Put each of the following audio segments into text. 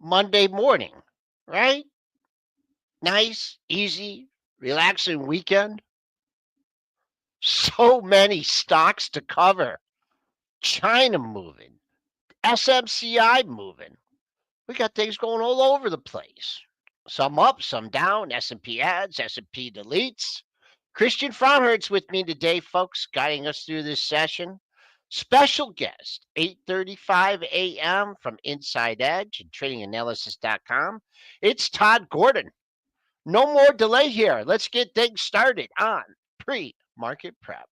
Monday morning, right? Nice, easy, relaxing weekend. So many stocks to cover. China moving, SMCI moving. We got things going all over the place. Some up, some down. S&P adds, S&P deletes. Christian Fromhertz with me today, folks, guiding us through this session. Special guest, 8:35 a.m. from Inside Edge and TradingAnalysis.com. It's Todd Gordon. No more delay here. Let's get things started on pre-market prep.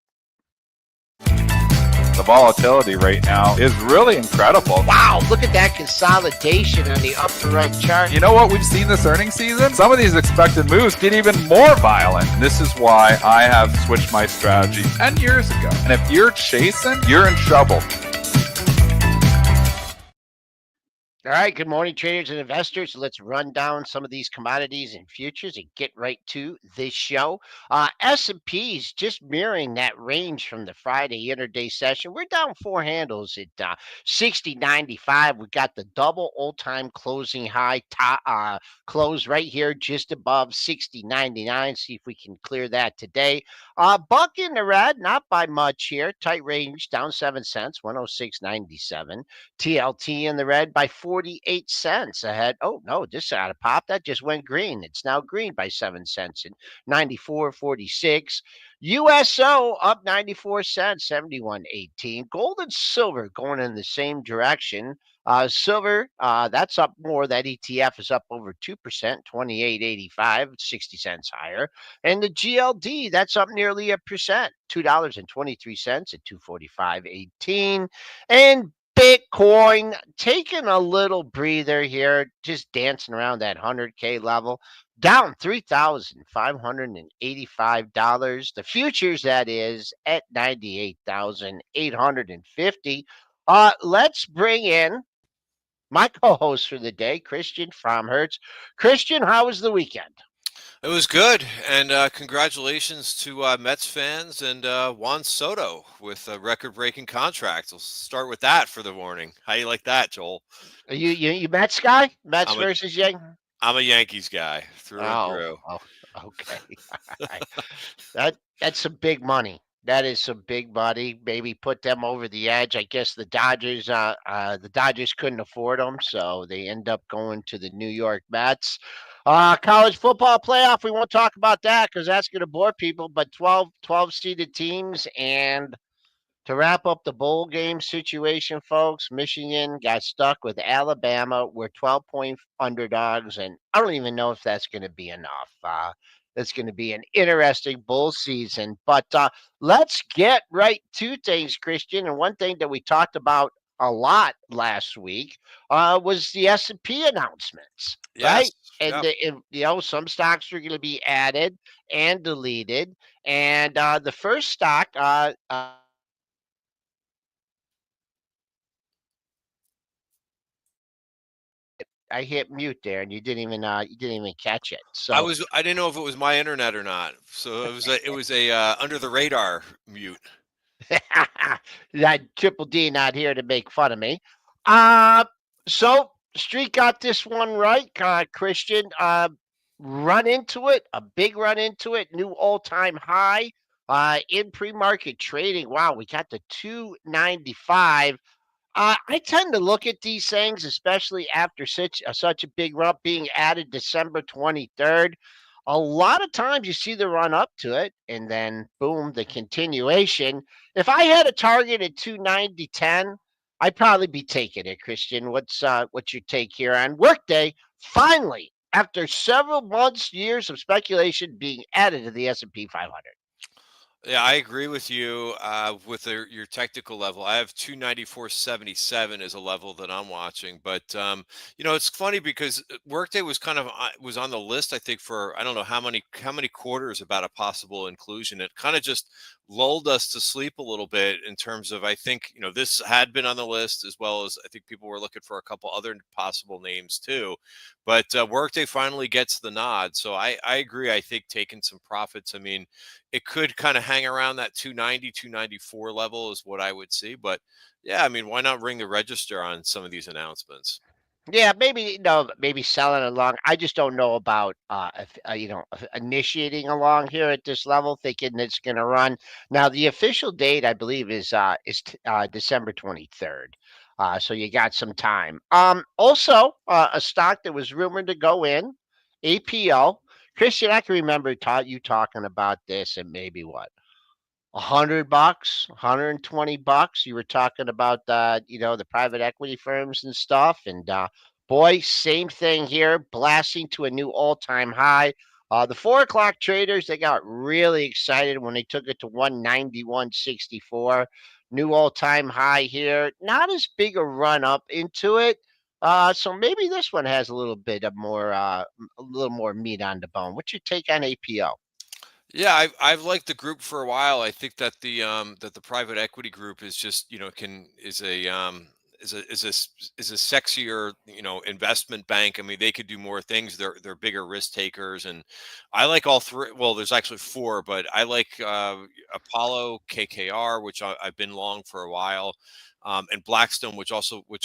The volatility right now is really incredible. Wow, look at that consolidation on the upper right chart. You know what we've seen this earnings season? Some of these expected moves get even more violent. This is why I have switched my strategy 10 years ago. And if you're chasing, you're in trouble. All right, good morning, traders and investors. Let's run down some of these commodities and futures and get right to this show. S&P's just mirroring that range from the Friday intraday session. We're down four handles at 60.95. We got the double all-time closing high close right here just above 60.99. See if we can clear that today. Buck in the red, not by much here. Tight range, down 7 cents, 106.97. TLT in the red by 48 cents ahead. Oh, no, this out of pop. That just went green. It's now green by 7 cents and 94.46. USO up 94 cents, 71.18. Gold and silver going in the same direction. Silver, that's up more. That ETF is up over 2%, 28.85, 60 cents higher. And the GLD, that's up nearly 1%, $2.23 at 245.18. And Bitcoin taking a little breather here, just dancing around that 100K level, down $3,585. The futures, that is, at 98,850. Let's bring in my co-host for the day, Christian Fromhertz. Christian, how was the weekend? It was good, and congratulations to Mets fans and Juan Soto with a record-breaking contract. We'll start with that for the morning. How you like that, Joel? Are you Mets guy? Mets versus Yankees? I'm a Yankees guy through and through. Oh, okay. All right. That's some big money. That is some big money. Maybe put them over the edge. I guess the Dodgers couldn't afford them, so they end up going to the New York Mets. College football playoff, we won't talk about that because that's going to bore people, but 12 seeded teams. And to wrap up the bowl game situation, folks, Michigan got stuck with Alabama. We're 12-point underdogs, and I don't even know if that's going to be enough. That's going to be an interesting bowl season. But let's get right to things, Christian. And one thing that we talked about a lot last week was the S&P announcements, right? Yes. And some stocks are going to be added and deleted. And the first stock, I hit mute there, and you didn't even catch it. So I didn't know if it was my internet or not. So it was a under the radar mute. that Triple D not here to make fun of me. So Street got this one right, Christian. Run into it, a big run into it, new all-time high in pre-market trading. Wow, we got the 295. I tend to look at these things, especially after such a big run being added December 23rd. A lot of times you see the run up to it, and then boom, the continuation. If I had a target at 290.10, I'd probably be taking it, Christian. What's your take here on Workday? Finally, after several months, years of speculation, being added to the S&P 500. Yeah, I agree with you with your technical level. I have 294.77 as a level that I'm watching, but it's funny because Workday was kind of was on the list. I think for I don't know how many quarters about a possible inclusion. It kind of just lulled us to sleep a little bit in terms of I think this had been on the list as well as I think people were looking for a couple other possible names too. But Workday finally gets the nod, so I agree. I think taking some profits. I mean, it could kind of hang around that 290, 294 level is what I would see. But yeah, I mean, why not ring the register on some of these announcements? Yeah, maybe no, maybe selling along. I just don't know about initiating along here at this level, thinking it's going to run. Now, the official date, I believe, is December 23rd. So you got some time. Also, a stock that was rumored to go in, APO. Christian, I can remember you talking about this, and maybe what, $100, $120. You were talking about the private equity firms and stuff, and boy, same thing here, blasting to a new all-time high. The 4 o'clock traders, they got really excited when they took it to 191.64, new all-time high here. Not as big a run up into it. So maybe this one has a little more meat on the bone. What's your take on APO? Yeah, I've liked the group for a while. I think that the private equity group is just can is a sexier investment bank. I mean, they could do more things. They're bigger risk takers, and I like all three. Well, there's actually four, but I like Apollo, KKR, which I've been long for a while. And Blackstone, which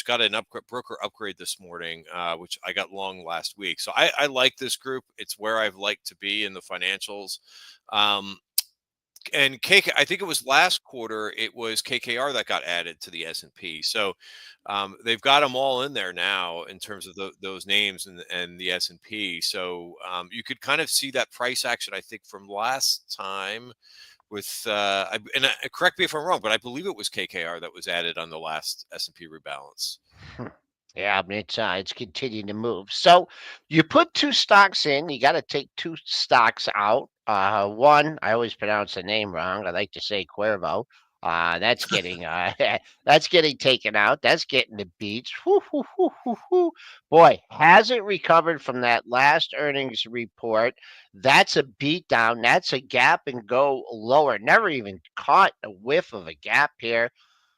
got an broker upgrade this morning, which I got long last week. So I like this group. It's where I've liked to be in the financials. Um, and I think it was last quarter, it was KKR that got added to the S&P. So they've got them all in there now in terms of those names and the S&P. So you could kind of see that price action, I think, from last time with correct me if I'm wrong, but I believe it was KKR that was added on the last S&P rebalance. Hmm. Yeah, I mean, it's continuing to move. So you put two stocks in, you got to take two stocks out. One, I always pronounce the name wrong. I like to say Cuervo. That's getting that's getting taken out. That's getting the beats. Whoo, whoo, whoo, whoo, whoo. Boy, hasn't recovered from that last earnings report. That's a beat down. That's a gap and go lower. Never even caught a whiff of a gap here.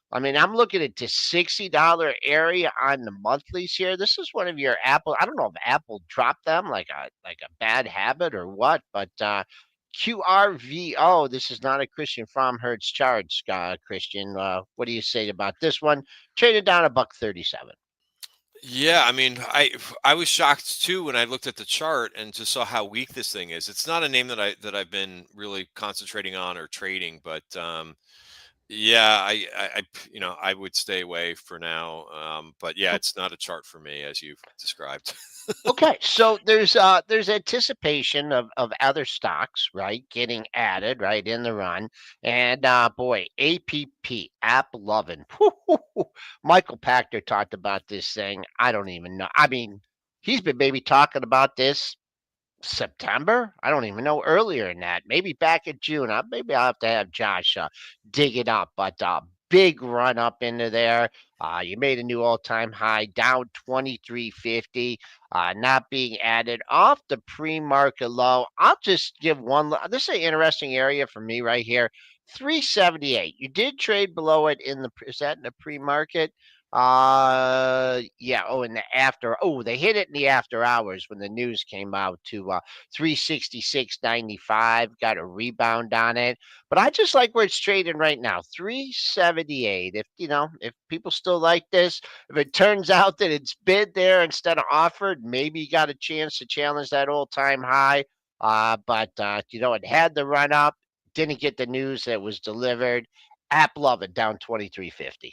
I mean, I'm looking at the $60 area on the monthlies here. This is one of your Apple. I don't know if Apple dropped them like a bad habit or what, but QRVO. This is not a Christian Fromhertz charge, Christian. What do you say about this one? Traded down a buck 37. Yeah, I mean, I was shocked too when I looked at the chart and just saw how weak this thing is. It's not a name that I've been really concentrating on or trading, but yeah, I would stay away for now. But yeah, it's not a chart for me as you've described. Okay, so there's anticipation of other stocks, right, getting added right in the run, and boy, AppLovin. Michael Pachter talked about this thing. I don't even know. I mean, he's been maybe talking about this September? I don't even know, earlier than that. Maybe back in June. Maybe I'll have to have Josh dig it up. But big run up into there. You made a new all-time high, down 23.50. Not being added off the pre-market low. I'll just give one. This is an interesting area for me right here. 378. You did trade below it in the. Is that in the pre-market? Yeah. Oh, in the after. Oh, they hit it in the after hours when the news came out to 366.95. Got a rebound on it, but I just like where it's trading right now. 378. If people still like this, if it turns out that it's bid there instead of offered, maybe you got a chance to challenge that all-time high. But it had the run up. Didn't get the news that was delivered. App Love it down 23.50.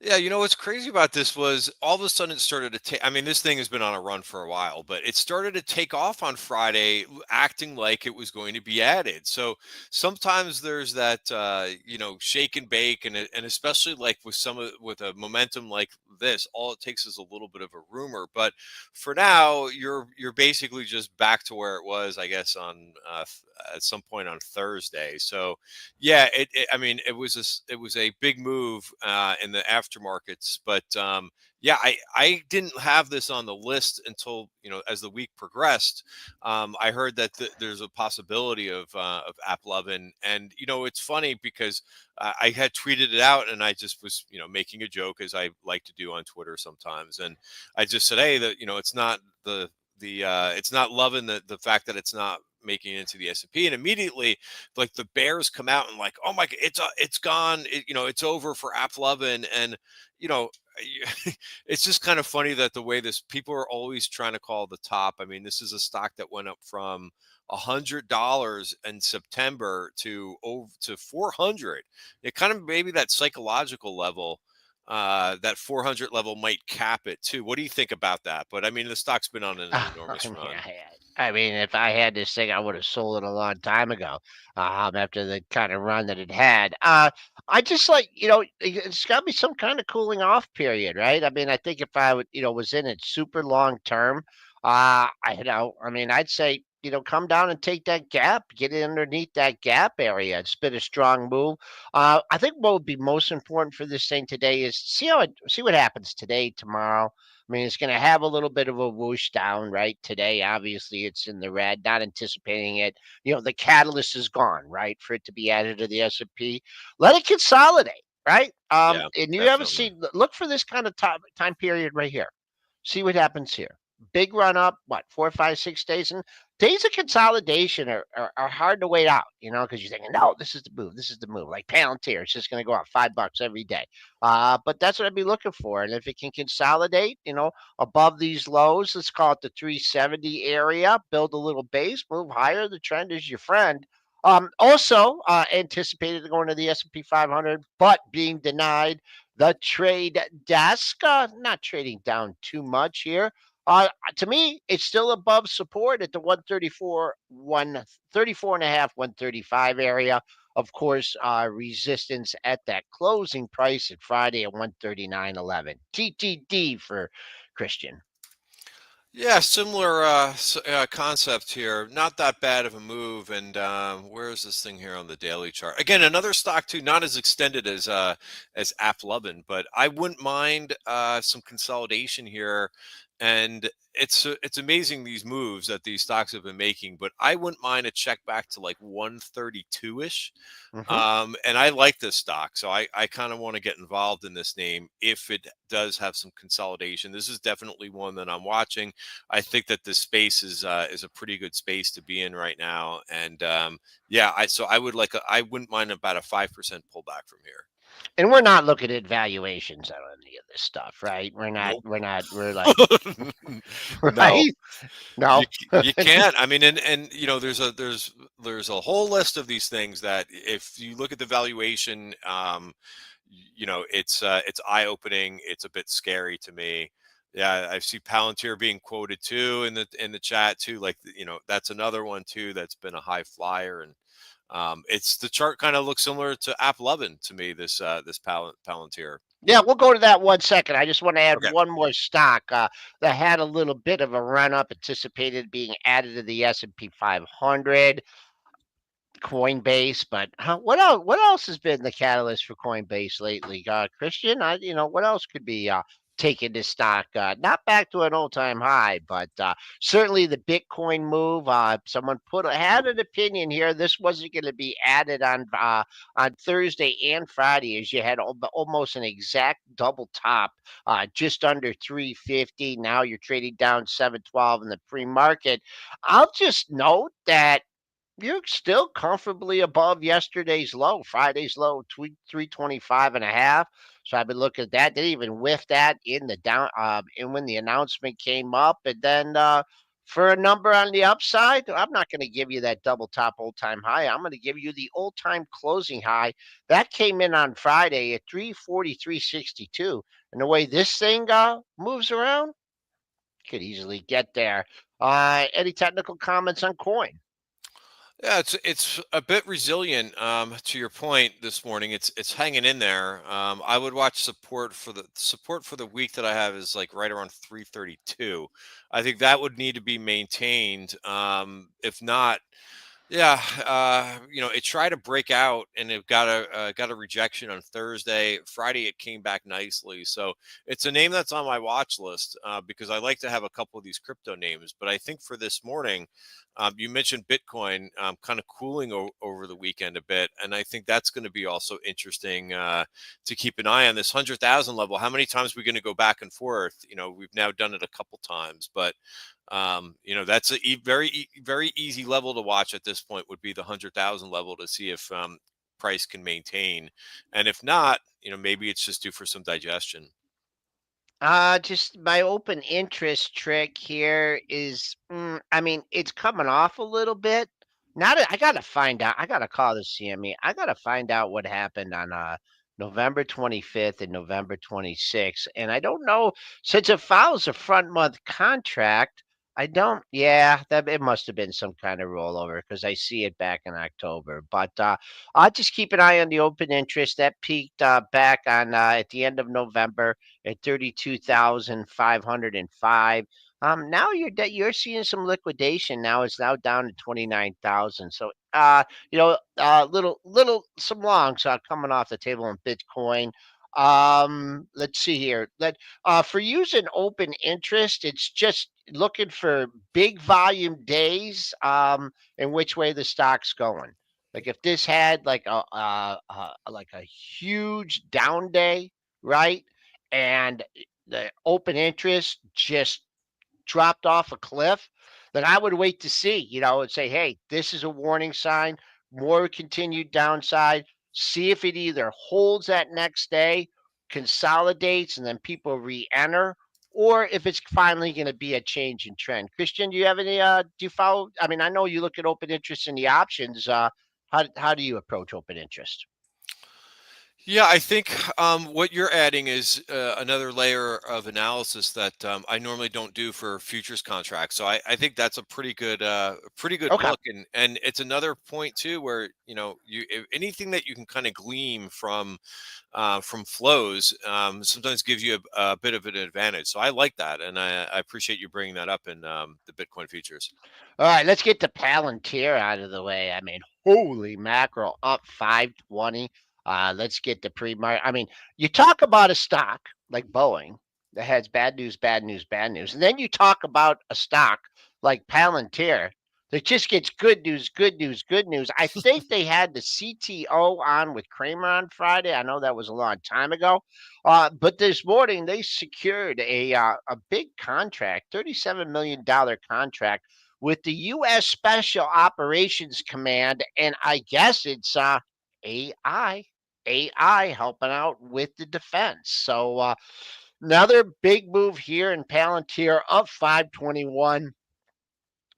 Yeah, what's crazy about this was all of a sudden it started to take. I mean, this thing has been on a run for a while, but it started to take off on Friday, acting like it was going to be added. So sometimes there's that, shake and bake, and especially like with a momentum like this, all it takes is a little bit of a rumor. But for now, you're basically just back to where it was, I guess, on at some point on Thursday. So yeah, I mean, it was a big move in the aftermarkets, but yeah, I didn't have this on the list until as the week progressed. I heard that there's a possibility of AppLovin, and it's funny because I had tweeted it out, and I just was making a joke as I like to do on Twitter sometimes, and I just said, hey, that it's not it's not loving the fact that it's not making it into the S&P, and immediately like the bears come out and like, oh my god, it's gone, it's over for AppLovin. And you know it's just kind of funny that the way this people are always trying to call the top. I mean, this is a stock that went up from $100 in September to over to 400. It kind of maybe that psychological level, that 400 level might cap it too. What do you think about that? But I mean, the stock's been on an I enormous mean, run. I mean, if I had this thing, I would have sold it a long time ago. After the kind of run that it had. I just like, it's got to be some kind of cooling off period, right? I mean, I think if I would, was in it super long term, I mean, I'd say, come down and take that gap, get it underneath that gap area. It's been a strong move. I think what would be most important for this thing today is see what happens today, tomorrow. I mean, it's going to have a little bit of a whoosh down, right? Today, obviously, it's in the red, not anticipating it. The catalyst is gone, right? For it to be added to the S&P. Let it consolidate, right? Yeah, And you ever definitely. see, look for this kind of time period right here. See what happens here. Big run up, what, 4, 5, 6 days? And days of consolidation are hard to wait out, because you're thinking, no, this is the move. This is the move. Like Palantir, it's just going to go up $5 every day. But that's what I'd be looking for. And if it can consolidate, above these lows, let's call it the 370 area, build a little base, move higher. The trend is your friend. Also anticipated going to the S&P 500, but being denied the trade desk, not trading down too much here. To me, it's still above support at the 134 and a half, 135 area. Of course, resistance at that closing price at Friday at 139.11. TTD for Christian. Yeah, similar concept here. Not that bad of a move. And where is this thing here on the daily chart? Again, another stock too, not as extended as AppLovin, but I wouldn't mind some consolidation here. And it's amazing these moves that these stocks have been making. But I wouldn't mind a check back to like 132 ish. Hmm. And I like this stock, so I kind of want to get involved in this name if it does have some consolidation. This is definitely one that I'm watching. I think that this space is a pretty good space to be in right now, and yeah, I wouldn't mind about a 5% pullback from here. And we're not looking at valuations on any of this stuff, right? We're not. Nope. We're like, No, right? No. you can't. I mean, and there's a whole list of these things that if you look at the valuation, it's eye opening. It's a bit scary to me. Yeah, I see Palantir being quoted too in the chat too. Like that's another one too that's been a high flyer, and it's the chart kind of looks similar to AppLovin to me. This Palantir. Yeah, we'll go to that 1 second. I just want to add Okay. one more stock that had a little bit of a run up, anticipated being added to the S&P 500. Coinbase, but what else? What else has been the catalyst for Coinbase lately, Christian? What else could be taking this stock not back to an all-time high, but certainly the Bitcoin move. Someone had an opinion here. This wasn't going to be added on Thursday and Friday, as you had almost an exact double top, just under 350. Now you're trading down 712 in the pre-market. I'll just note that you're still comfortably above yesterday's low, Friday's low, 325 and a half. So I've been looking at that. Didn't even whiff that in the down, and when the announcement came up, and then for a number on the upside, I'm not going to give you that double top old time high. I'm going to give you the old time closing high that came in on Friday at 343.62. And the way this thing moves around, could easily get there. Any technical comments on coin? Yeah, it's a bit resilient. To your point this morning, it's hanging in there. I would watch support for the week that I have is like right around 332. I think that would need to be maintained. If not, yeah, it tried to break out and it got a rejection on Thursday. Friday it came back nicely, so it's a name that's on my watch list because I like to have a couple of these crypto names. But I think for this morning, you mentioned Bitcoin kind of cooling over the weekend a bit, and I think that's going to be also interesting to keep an eye on this 100,000 level. How many times are we going to go back and forth? We've now done it a couple times, but That's a very easy level to watch at this point, would be the 100,000 level, to see if price can maintain, and if not, maybe it's just due for some digestion. Just my open interest trick here is, I mean, it's coming off a little bit. Now that I gotta find out, I gotta call the CME. I gotta find out what happened on November 25th and November 26th. And I don't know, since it follows a front month contract. I don't. Yeah, that it must have been some kind of rollover because I see it back in October. But I'll just keep an eye on the open interest that peaked back on at the end of November at 32,505. Now you're seeing some liquidation. Now it's now down to 29,000. So little some longs coming off the table in Bitcoin. Let's see here. For using open interest, it's just looking for big volume days. And which way the stock's going. Like if this had like a huge down day, right? And the open interest just dropped off a cliff, then I would wait to see, and say, hey, this is a warning sign, more continued downside. See if it either holds that next day, consolidates, and then people re enter, or if it's finally going to be a change in trend. Christian, do you have any, do you follow? I mean, I know you look at open interest in the options. How do you approach open interest? Yeah, I think what you're adding is another layer of analysis that I normally don't do for futures contracts. So I think that's a pretty good Okay. look, and it's another point too where anything that you can kind of glean from flows sometimes gives you a bit of an advantage. So I like that, and I appreciate you bringing that up in the Bitcoin futures. All right, let's get the Palantir out of the way. I mean, holy mackerel, up 520. Let's get the pre-market. I mean, you talk about a stock like Boeing that has bad news, bad news, bad news, and then you talk about a stock like Palantir that just gets good news, good news, good news. I think they had the CTO on with Kramer on Friday. I know that was a long time ago, but this morning they secured a big contract, $37 million contract with the U.S. Special Operations Command, and I guess it's AI, AI helping out with the defense. So another big move here in Palantir, up 521.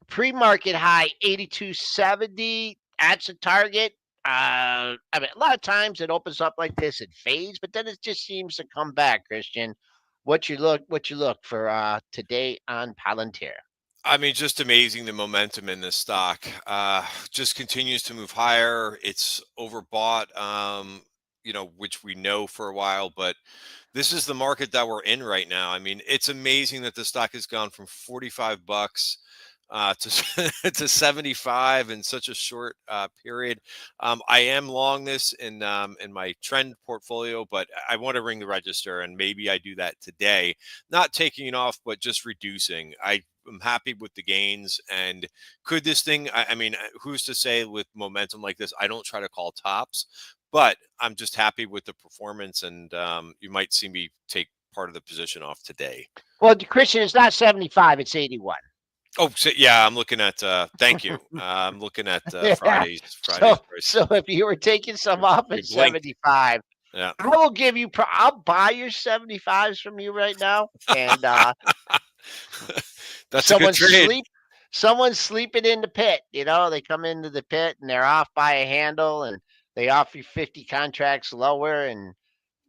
Pre-market high 82.70. That's a target. I mean, a lot of times it opens up like this, it fades, but then it just seems to come back. Christian, what you look for today on Palantir? I mean, just amazing, the momentum in this stock. Just continues to move higher. It's overbought, which we know for a while, but this is the market that we're in right now. I mean, it's amazing that the stock has gone from $45 to to 75 in such a short period. I am long this in my trend portfolio, but I want to ring the register, and maybe I do that today. Not taking it off, but just reducing. I'm happy with the gains, and could this thing? I mean, who's to say with momentum like this? I don't try to call tops, but I'm just happy with the performance, and you might see me take part of the position off today. Well, Christian, it's not 75, it's 81. Oh, so, yeah, I'm looking at. Thank you. I'm looking at Yeah. Friday's price. So if you were taking some off You at blinked. 75, Yeah. I will give you. I'll buy your 75s from you right now, and That's a good someone trade. sleep. Someone's sleeping in the pit. They come into the pit and they're off by a handle, and they offer you 50 contracts lower, and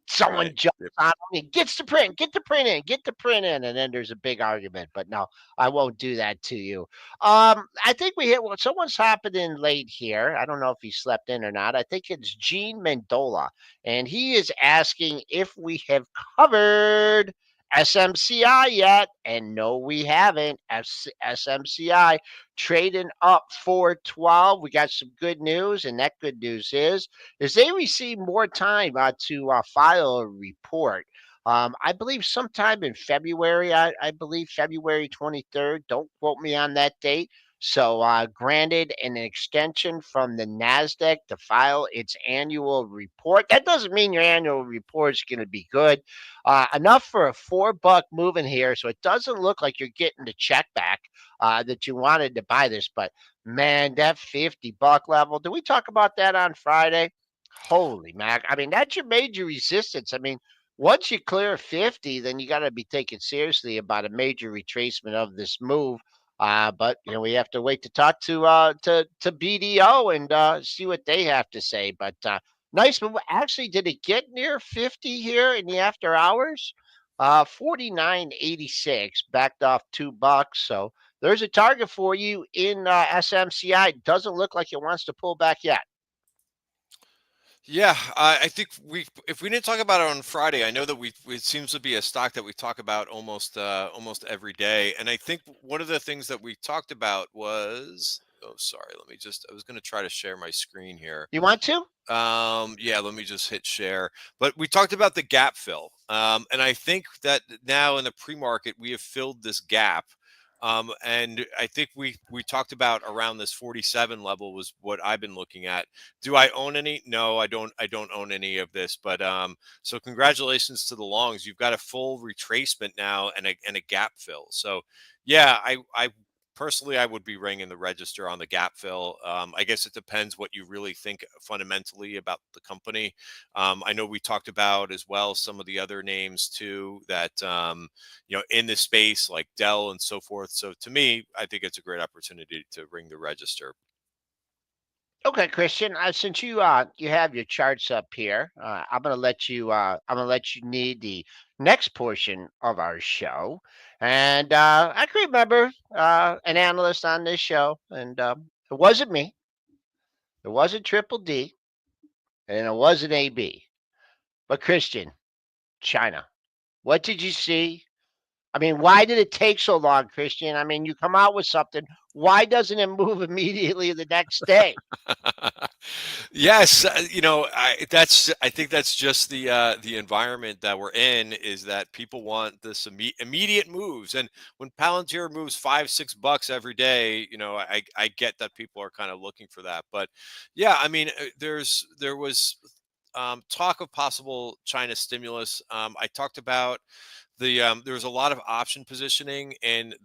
someone Right. jumps Yep. on me, gets the print, get the print in, get the print in, and then there's a big argument. But no, I won't do that to you. I think we hit. Well, someone's hopping in late here. I don't know if he slept in or not. I think it's Gene Mendola, and he is asking if we have covered SMCI yet, and no, we haven't. SMCI trading up 412. We got some good news, and that good news is they receive more time to file a report. I believe sometime in February. I believe February 23rd. Don't quote me on that date. So, granted an extension from the NASDAQ to file its annual report. That doesn't mean your annual report is going to be good. Enough for a $4 move in here. So, it doesn't look like you're getting the check back that you wanted to buy this. But man, that $50 level, did we talk about that on Friday? Holy Mac. I mean, that's your major resistance. I mean, once you clear 50, then you got to be taking seriously about a major retracement of this move. But we have to wait to talk to BDO and see what they have to say. But nice move. Actually, did it get near 50 here in the after hours? 49.86, backed off $2. So there's a target for you in SMCI. Doesn't look like it wants to pull back yet. Yeah, I think if we didn't talk about it on Friday, I know that it seems to be a stock that we talk about almost every day. And I think one of the things that we talked about was, oh, sorry, I was going to try to share my screen here. You want to? Yeah, let me just hit share. But we talked about the gap fill. And I think that now in the pre-market, we have filled this gap. And I think we talked about around this 47 level was what I've been looking at. Do I own any? No, I don't. I don't own any of this. But so congratulations to the longs. You've got a full retracement now and a gap fill. So yeah, I personally I would be ringing the register on the gap fill. I guess it depends what you really think fundamentally about the company. I know we talked about as well some of the other names too that in this space like Dell and so forth. So to me, I think it's a great opportunity to ring the register. Okay, Christian. Since you have your charts up here, I'm gonna let you lead the next portion of our show. And I can remember an analyst on this show, and it wasn't me. It wasn't Triple D, and it wasn't AB. But Christian, China. What did you see? I mean, why did it take so long, Christian? I mean, you come out with something. Why doesn't it move immediately the next day? Yes, I think that's just the environment that we're in is that people want this immediate moves, and when Palantir moves $5-6 every day, I get that people are kind of looking for that, but yeah, I mean, there was talk of possible China stimulus. I talked about there was a lot of option positioning and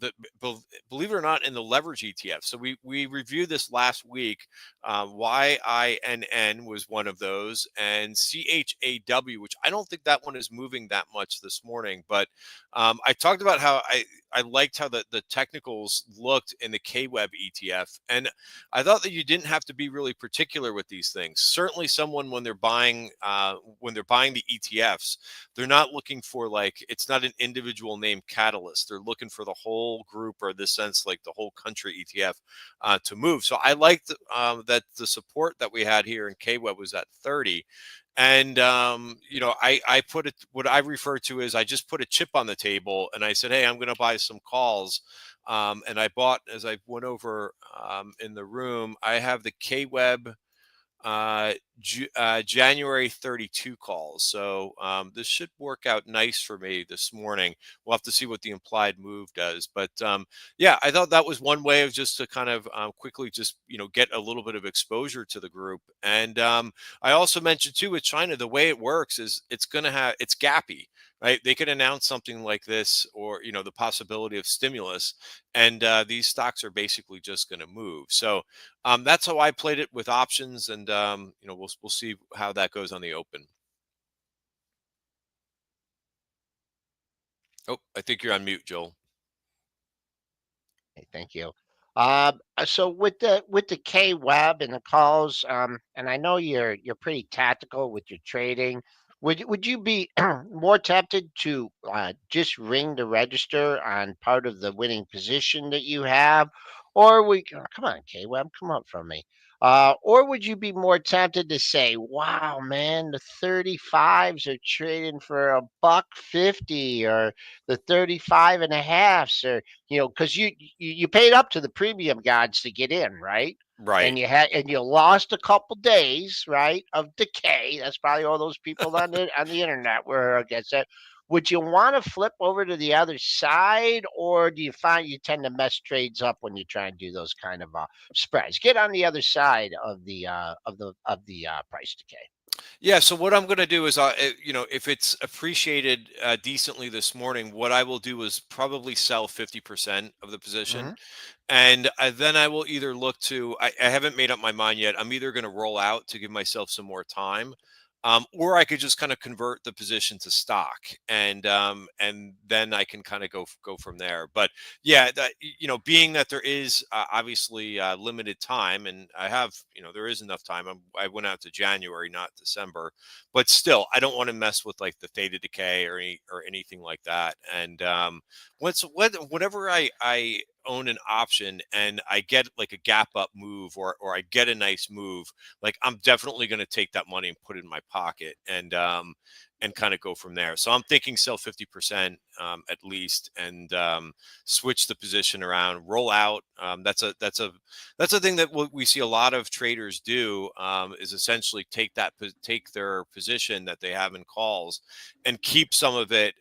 believe it or not in the leverage ETF. So we reviewed this last week. YINN was one of those, and CHAW, which I don't think that one is moving that much this morning. But I talked about how I liked how the technicals looked in the KWEB ETF, and I thought that you didn't have to be really particular with these things. Certainly, someone when they're buying the ETFs, they're not looking for it's not an individual name catalyst. They're looking for the whole group, or this sense like the whole country ETF to move. So I liked that the support that we had here in KWEB was at 30. And I put it, what I refer to is I just put a chip on the table and I said, hey, I'm going to buy some calls. And I bought, as I went over in the room, I have the KWEB January 32 calls. So this should work out nice for me this morning. We'll have to see what the implied move does. But yeah, I thought that was one way of just to kind of quickly just, get a little bit of exposure to the group. And I also mentioned too with China, the way it works is it's gappy. Right, they could announce something like this, or the possibility of stimulus, and these stocks are basically just going to move. So that's how I played it with options, and we'll see how that goes on the open. Oh, I think you're on mute, Joel. Okay, thank you. So with the K web and the calls, and I know you're pretty tactical with your trading. Would you be more tempted to just ring the register on part of the winning position that you have, or come on K web, come up from me, or would you be more tempted to say, wow man, the 35s are trading for a $1.50, or the 35 and a halves, or because you paid up to the premium gods to get in, right? Right. And you lost a couple days, right, of decay. That's probably all those people on the internet were against that. would you want to flip over to the other side, or do you find you tend to mess trades up when you try and do those kind of spreads? Get on the other side of the price decay. Yeah. So what I'm going to do is, if it's appreciated decently this morning, what I will do is probably sell 50% of the position. Hmm. And then I will either look to, I haven't made up my mind yet. I'm either going to roll out to give myself some more time, or I could just kind of convert the position to stock, and then I can kind of go from there. But yeah, being that there is obviously limited time, and I have, there is enough time. I went out to January, not December, but still, I don't want to mess with like the theta decay or anything like that. And whenever I own an option and I get like a gap up move, or I get a nice move, like I'm definitely going to take that money and put it in my pocket, and kind of go from there. So I'm thinking sell 50% at least, and switch the position around, roll out. That's a thing that we see a lot of traders do, is essentially take their position that they have in calls and keep some of it,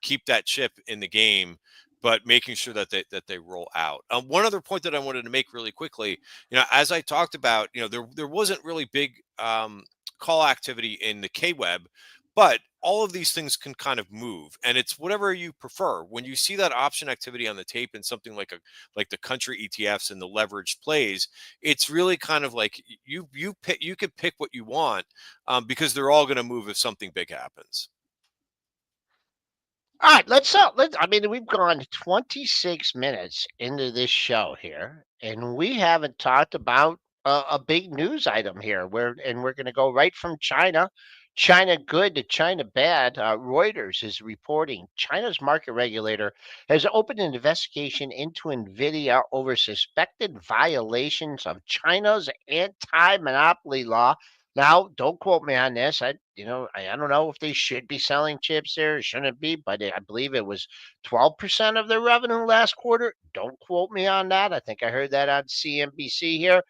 keep that chip in the game, but making sure that they roll out. One other point that I wanted to make really quickly, as I talked about, there wasn't really big call activity in the K web, but all of these things can kind of move, and it's whatever you prefer. When you see that option activity on the tape and something like the country ETFs and the leveraged plays, it's really kind of like you could pick what you want, because they're all going to move if something big happens. All right, I mean, we've gone 26 minutes into this show here, and we haven't talked about a big news item here. We're going to go right from China, China good to China bad. Reuters is reporting China's market regulator has opened an investigation into Nvidia over suspected violations of China's anti-monopoly law. Now, don't quote me on this. I don't know if they should be selling chips there or shouldn't be, but I believe it was 12% of their revenue last quarter. Don't quote me on that. I think I heard that on CNBC here.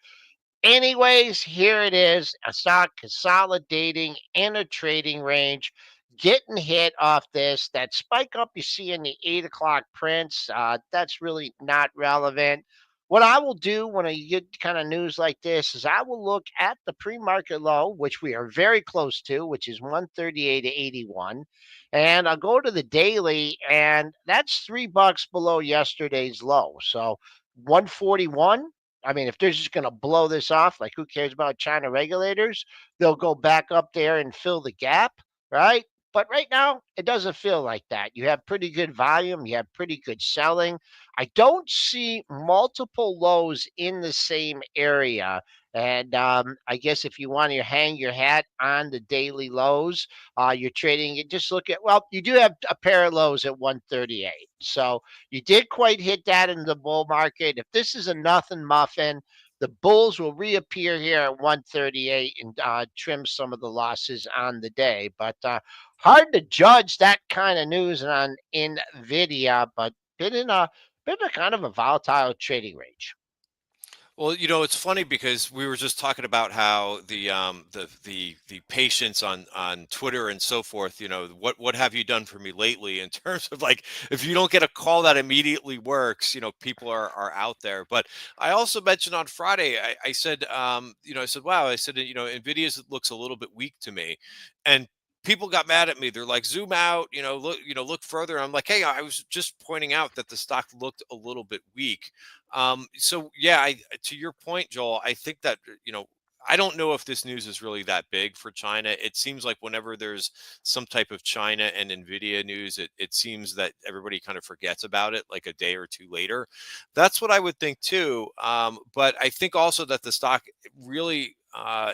Anyways, here it is, a stock consolidating in a trading range, getting hit off this. That spike up you see in the 8 o'clock prints, that's really not relevant. What I will do when I get kind of news like this is I will look at the pre-market low, which we are very close to, which is 138.81, and I'll go to the daily, and that's $3 below yesterday's low. So 141. I mean, if they're just going to blow this off, like who cares about China regulators? They'll go back up there and fill the gap, right? But right now, it doesn't feel like that. You have pretty good volume, you have pretty good selling. I don't see multiple lows in the same area. And I guess if you want to hang your hat on the daily lows, you're trading it. Just look at, well, you do have a pair of lows at 138. So you did quite hit that in the bull market. If this is a nothing muffin, the bulls will reappear here at 138 and trim some of the losses on the day. But hard to judge that kind of news on Nvidia, but been in a kind of a volatile trading range. Well, it's funny because we were just talking about how the patience on Twitter and so forth. What have you done for me lately in terms of, like, if you don't get a call that immediately works, people are out there. But I also mentioned on Friday, I said, I said, wow, I said, Nvidia's looks a little bit weak to me, and people got mad at me. They're like, zoom out, look further. I'm like, hey, I was just pointing out that the stock looked a little bit weak. So yeah, to your point, Joel, I think that, I don't know if this news is really that big for China. It seems like whenever there's some type of China and Nvidia news, it seems that everybody kind of forgets about it like a day or two later. That's what I would think too. But I think also that the stock really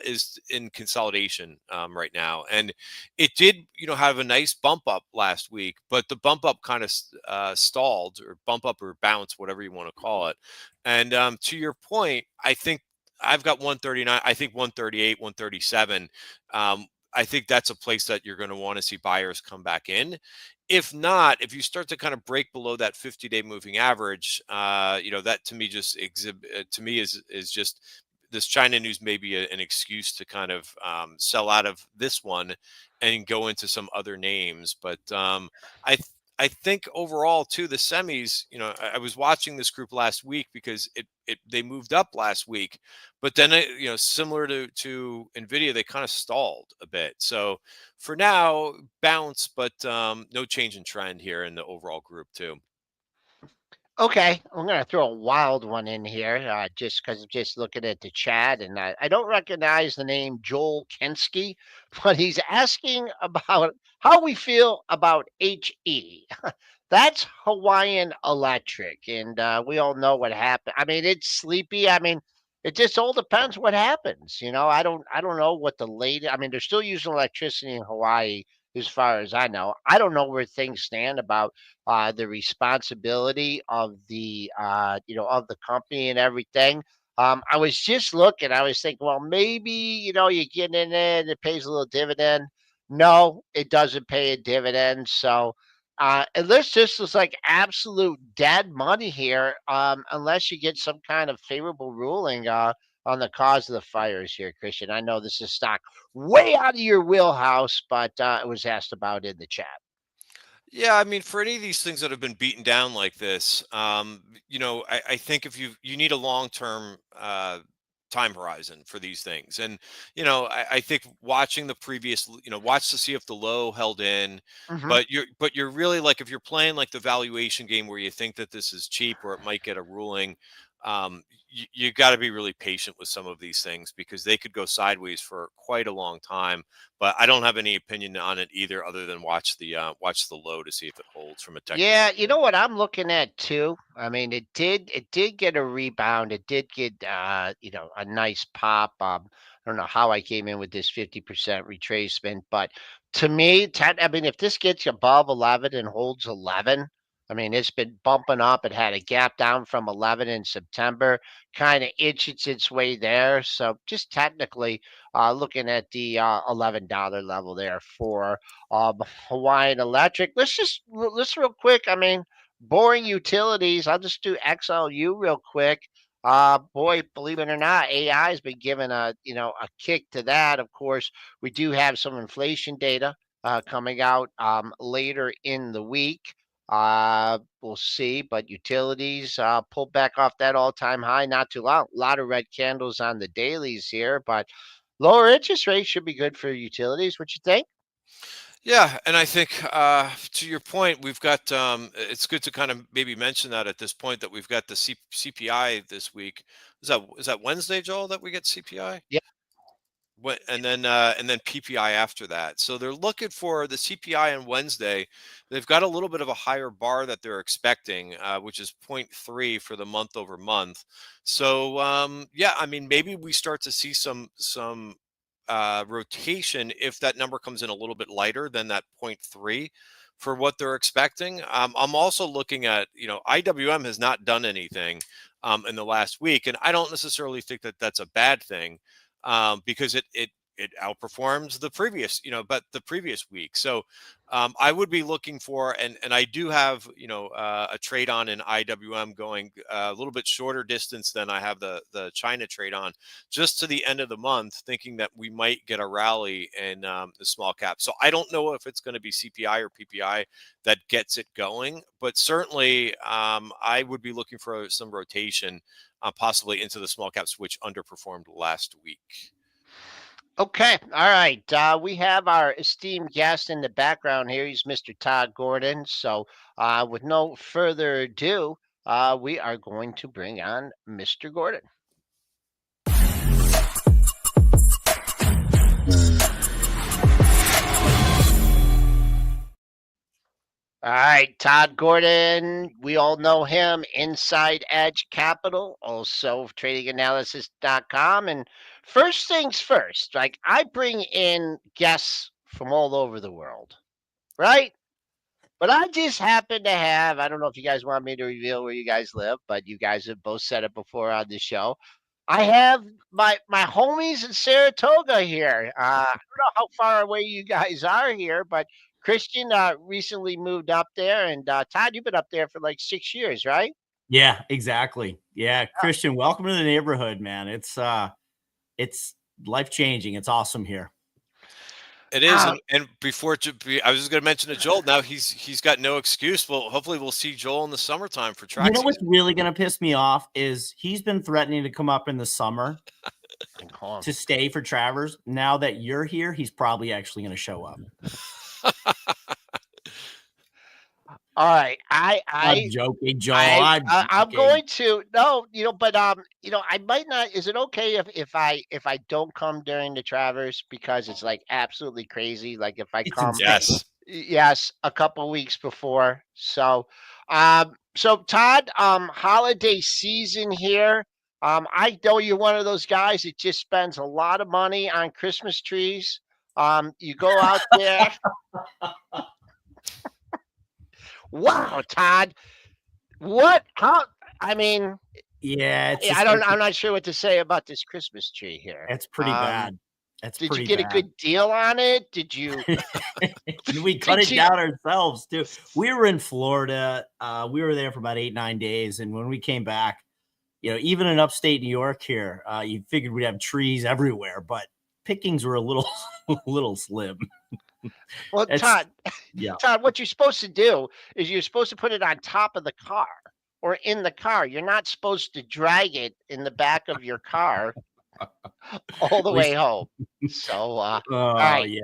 is in consolidation right now, and it did, have a nice bump up last week, but the bump up kind of stalled, or bump up or bounce, whatever you want to call it. And to your point, I think I've got 139. I think 138, 137. I think that's a place that you're going to want to see buyers come back in. If not, if you start to kind of break below that 50-day moving average, that to me just to me is just this China news may be an excuse to kind of sell out of this one and go into some other names. But I th- I think overall too, the semis, I was watching this group last week because they moved up last week, but then similar to Nvidia, they kind of stalled a bit. So for now, bounce, but no change in trend here in the overall group too. Okay, I'm gonna throw a wild one in here, just because I'm just looking at the chat, and I don't recognize the name Joel Kensky, but he's asking about how we feel about HE. That's Hawaiian Electric, and we all know what happened. I mean, it's sleepy. I mean, it just all depends what happens. I don't know what the latest. I mean, they're still using electricity in Hawaii, as far as I know. I don't know where things stand about the responsibility of of the company and everything. I was just looking. I was thinking, well, maybe you get in it and it pays a little dividend. No, it doesn't pay a dividend. So, unless this is like absolute dead money here, unless you get some kind of favorable ruling on the cause of the fires here, Christian. I know this is stock way out of your wheelhouse, but it was asked about in the chat. Yeah, I mean, for any of these things that have been beaten down like this, I think if you need a long term time horizon for these things, and I think watching the previous, watch to see if the low held in, Hmm. but you're really like if you're playing like the valuation game where you think that this is cheap or it might get a ruling. You got to be really patient with some of these things because they could go sideways for quite a long time, but I don't have any opinion on it either, other than watch the low to see if it holds from a technical Yeah, you know standpoint. what I'm looking at too? I mean, it did get a rebound. It did get a nice pop. I don't know how I came in with this 50% retracement, but to me, I mean, if this gets above 11 and holds 11, I mean, it's been bumping up. It had a gap down from 11 in September, kind of itches its way there. So just technically, looking at the $11 level there for um, Hawaiian Electric. Let's real quick. I mean, boring utilities. I'll just do XLU real quick. Boy, believe it or not, AI has been given a kick to that. Of course, we do have some inflation data coming out later in the week. We'll see, but utilities pulled back off that all-time high not too long. A lot of red candles on the dailies here, but lower interest rates should be good for utilities. What you think? Yeah, and I think to your point, we've got. It's good to kind of maybe mention that at this point that we've got the CPI this week. Is that Wednesday, Joel, that we get CPI? Yeah. What and then PPI after that. So they're looking for the CPI on Wednesday. They've got a little bit of a higher bar that they're expecting, which is 0.3 for the month over month. So yeah, I mean maybe we start to see some rotation if that number comes in a little bit lighter than that point 0.3 for what they're expecting. I'm also looking at, IWM has not done anything in the last week, and I don't necessarily think that that's a bad thing because it outperforms the previous, but the previous week. So I would be looking for, and I do have, a trade on in IWM going a little bit shorter distance than I have the China trade on, just to the end of the month, thinking that we might get a rally in the small cap. So I don't know if it's going to be CPI or PPI that gets it going, but certainly I would be looking for some rotation, possibly into the small caps, which underperformed last week. Okay. All right. We have our esteemed guest in the background here. He's Mr. Todd Gordon. So, with no further ado, we are going to bring on Mr. Gordon. All right, Todd Gordon. We all know him, Inside Edge Capital, also tradinganalysis.com. And first things first, like I bring in guests from all over the world, right? But I just happen to have, I don't know if you guys want me to reveal where you guys live, but you guys have both said it before on the show. I have my homies in Saratoga here. I don't know how far away you guys are here, but Christian recently moved up there, and Todd, you've been up there for like 6 years, right? Yeah, exactly. Yeah, Christian, welcome to the neighborhood, man. It's it's life changing. It's awesome here. It is, and before I was just going to mention to Joel. Now he's got no excuse. Well, hopefully we'll see Joel in the summertime for track. You know what's really going to piss me off is he's been threatening to come up in the summer to stay for Travers. Now that you're here, he's probably actually going to show up. All right, I'm joking, Joel. I'm going to no, but I might not. Is it okay if I don't come during the Travers because it's like absolutely crazy? Like if I come, yes, a couple weeks before. So, so Todd, holiday season here. I know you're one of those guys that just spends a lot of money on Christmas trees. You go out there. Wow, Todd. What? How? I mean, yeah. I'm not sure what to say about this Christmas tree here. It's pretty bad. Did you get a good deal on it? Did you? We cut it down ourselves too. We were in Florida. We were there for about 8-9 days, and when we came back, even in upstate New York here, you figured we'd have trees everywhere, but pickings were a little slim. Well, Todd, what you're supposed to do is you're supposed to put it on top of the car or in the car. You're not supposed to drag it in the back of your car all the way home. So, all right. Yeah.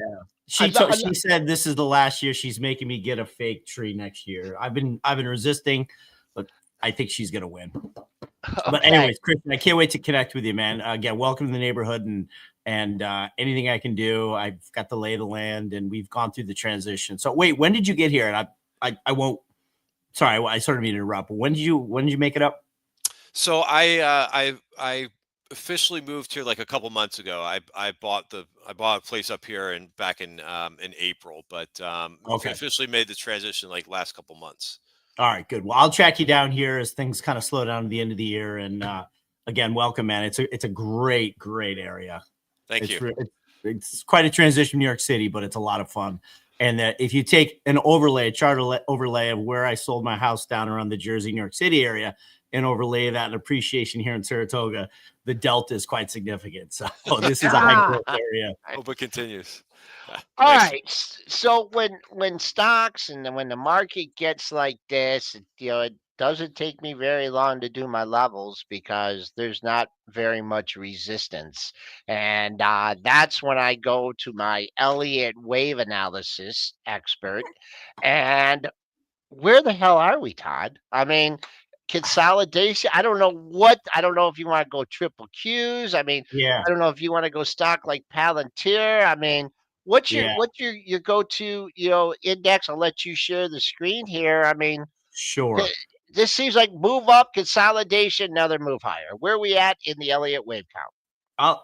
She said this is the last year she's making me get a fake tree next year. I've been resisting, but I think she's going to win. Okay. But anyways, Christian, I can't wait to connect with you, man. Again, welcome to the neighborhood, and anything I can do, I've got the lay of the land, and we've gone through the transition. So wait, when did you get here? And I won't. Sorry, I sort of mean to interrupt. But when did you make it up? So I officially moved here like a couple months ago. I bought a place up here back in April, but officially made the transition like last couple months. All right, good. Well, I'll track you down here as things kind of slow down at the end of the year. And again, welcome, man. It's a great area. Thank you. It's quite a transition from New York City, but it's a lot of fun. And if you take a chart overlay of where I sold my house down around the Jersey, New York City area, and overlay that in appreciation here in Saratoga, the delta is quite significant. So this is a high growth area. I hope it continues. All right. So when stocks and when the market gets like this, it doesn't take me very long to do my levels because there's not very much resistance. And that's when I go to my Elliott wave analysis expert. And where the hell are we, Todd? I mean, consolidation. I don't know if you want to go triple Qs. I mean, I don't know if you want to go stock like Palantir. I mean, what's your go-to, index? I'll let you share the screen here. I mean, sure. This seems like move up, consolidation, another move higher. Where are we at in the Elliott wave count?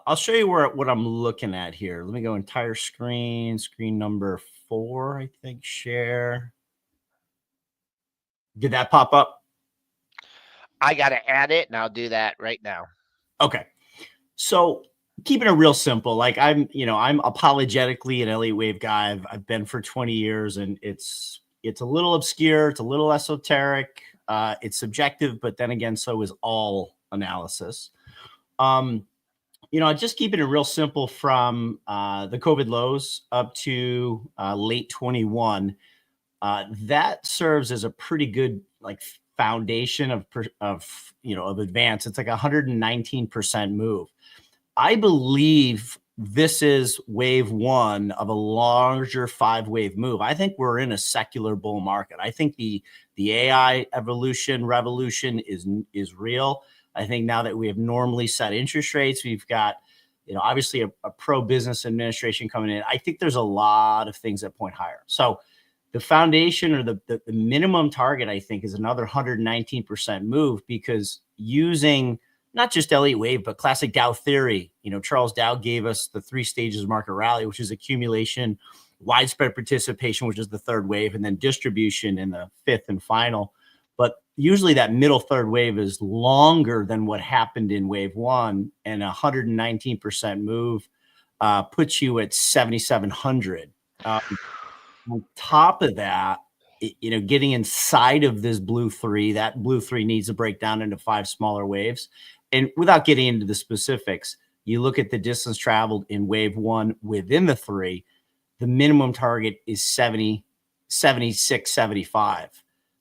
I'll show you what I'm looking at here. Let me go entire screen number 4, I think, share. Did that pop up? I got to add it, and I'll do that right now. Okay. So keeping it real simple, like I'm apologetically an Elliott wave guy. I've been for 20 years, and it's a little obscure. It's a little esoteric. It's subjective, but then again, so is all analysis. Just keeping it real simple from the COVID lows up to late 21. That serves as a pretty good foundation of advance. It's like 119% move. I believe this is wave 1 of a larger 5-wave move. I think we're in a secular bull market. I think the AI revolution is real. I think now that we have normally set interest rates, we've got, obviously a pro-business administration coming in. I think there's a lot of things that point higher. So the foundation or the minimum target, I think, is another 119% move, because using not just Elliott wave, but classic Dow theory, Charles Dow gave us the 3 stages of market rally, which is accumulation, widespread participation, which is the 3rd wave, and then distribution in the 5th and final. But usually that middle 3rd wave is longer than what happened in wave 1, and 119% move puts you at 7,700. On top of that, getting inside of this blue 3, that blue 3 needs to break down into 5 smaller waves. And without getting into the specifics, you look at the distance traveled in wave one within the 3, the minimum target is 70, 76, 75.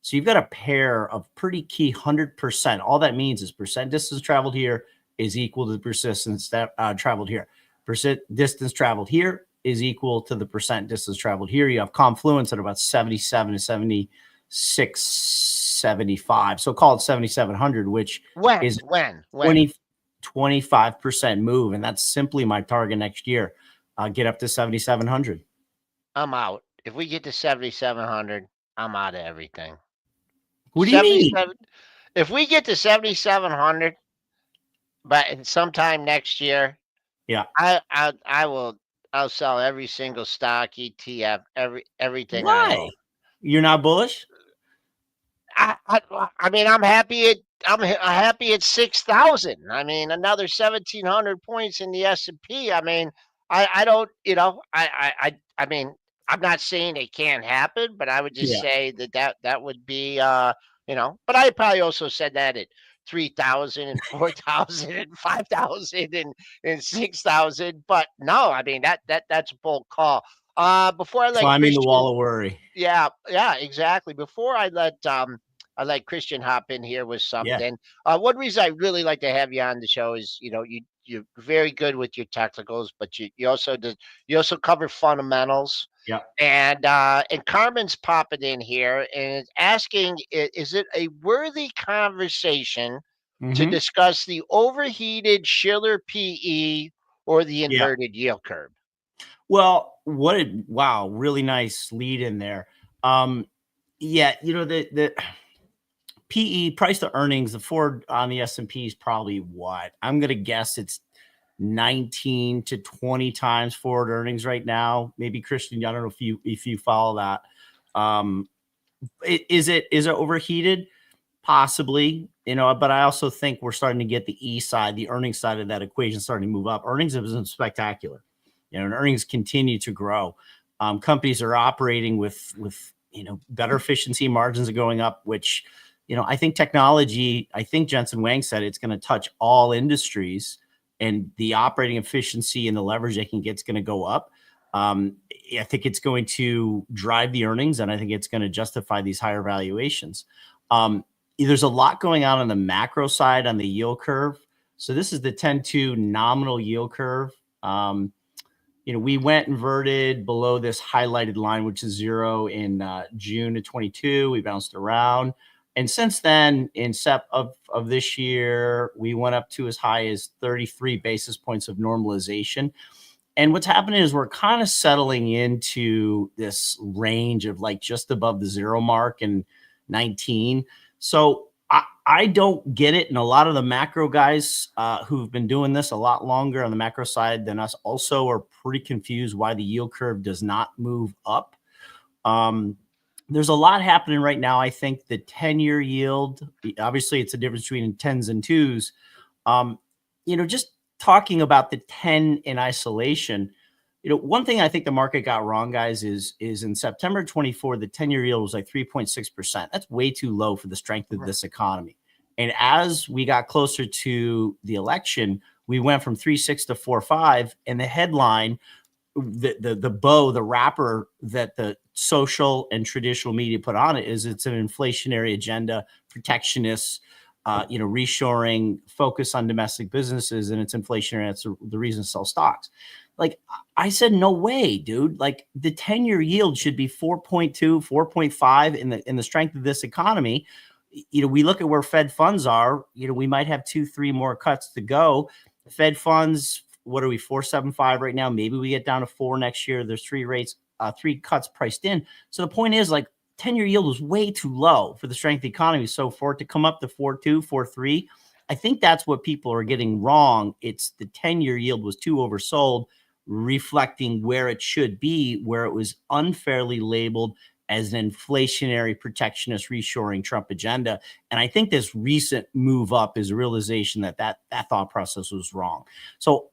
So you've got a pair of pretty key 100%. All that means is percent distance traveled here is equal to the persistence that traveled here. Percent distance traveled here is equal to the percent distance traveled here. You have confluence at about 77 to 76, 75. So call it 7,700, which is 25% move. And that's simply my target next year. Get up to 7,700. I'm out. If we get to 7,700, I'm out of everything. What do you mean? If we get to 7,700, but sometime next year, yeah, I'll sell every single stock, ETF, everything. Why? I own. You're not bullish? I mean, I'm happy at 6,000. I mean, another 1,700 points in the S&P. I mean, I don't, I mean, I'm not saying it can't happen, but I would just say that would be, but I probably also said that at 3,000 and 4,000 and 5,000 and 6,000. But no, I mean, that's a bold call. Before I let climbing the wall of worry. Yeah, exactly. Before I let Christian hop in here with something. One reason I really like to have you on the show is, you're very good with your technicals, but you also cover fundamentals. Yeah. And Carmen's popping in here and asking, is it a worthy conversation to discuss the overheated Schiller PE or the inverted yield curve? Well, wow, really nice lead in there. The PE, price to earnings, the forward on the S&P is probably what? I'm going to guess it's 19 to 20 times forward earnings right now. Maybe Christian, I don't know if you follow that. Is it overheated? Possibly, but I also think we're starting to get the E side, the earnings side of that equation starting to move up. Earnings have been spectacular. And earnings continue to grow. Companies are operating with better efficiency, margins are going up, which, I think technology, I think Jensen Wang said it's going to touch all industries, and the operating efficiency and the leverage they can get is going to go up. I think it's going to drive the earnings, and I think it's going to justify these higher valuations. There's a lot going on the macro side on the yield curve. So this is the 10-2 nominal yield curve. We went inverted below this highlighted line, which is 0 in June of 22. We bounced around. And since then, in Sep of this year, we went up to as high as 33 basis points of normalization. And what's happening is we're kind of settling into this range of like just above the 0 mark and 19. So I don't get it. And a lot of the macro guys who've been doing this a lot longer on the macro side than us also are pretty confused why the yield curve does not move up. There's a lot happening right now. I think the 10-year yield, obviously it's a difference between 10s and 2s. Just talking about the 10 in isolation, one thing I think the market got wrong, guys, is in September 24, the 10-year yield was like 3.6%. That's way too low for the strength of this economy. And as we got closer to the election, we went from 3.6 to 4.5, and the headline, the bow, the wrapper that the social and traditional media put on it is it's an inflationary agenda, protectionist, reshoring, focus on domestic businesses, and it's inflationary. That's the reason to sell stocks. Like I said, no way, dude. Like the 10-year yield should be 4.2, 4.5 in the strength of this economy. We look at where Fed funds are, we might have 2-3 more cuts to go. Fed funds, what are we, 4.75 right now? Maybe we get down to 4 next year. There's 3 cuts priced in. So the point is, like, 10-year yield was way too low for the strength of the economy. So for it to come up to 4.2, 4.3, I think that's what people are getting wrong. It's the 10-year yield was too oversold, reflecting where it should be, where it was unfairly labeled as an inflationary, protectionist, reshoring Trump agenda. And I think this recent move up is a realization that thought process was wrong. So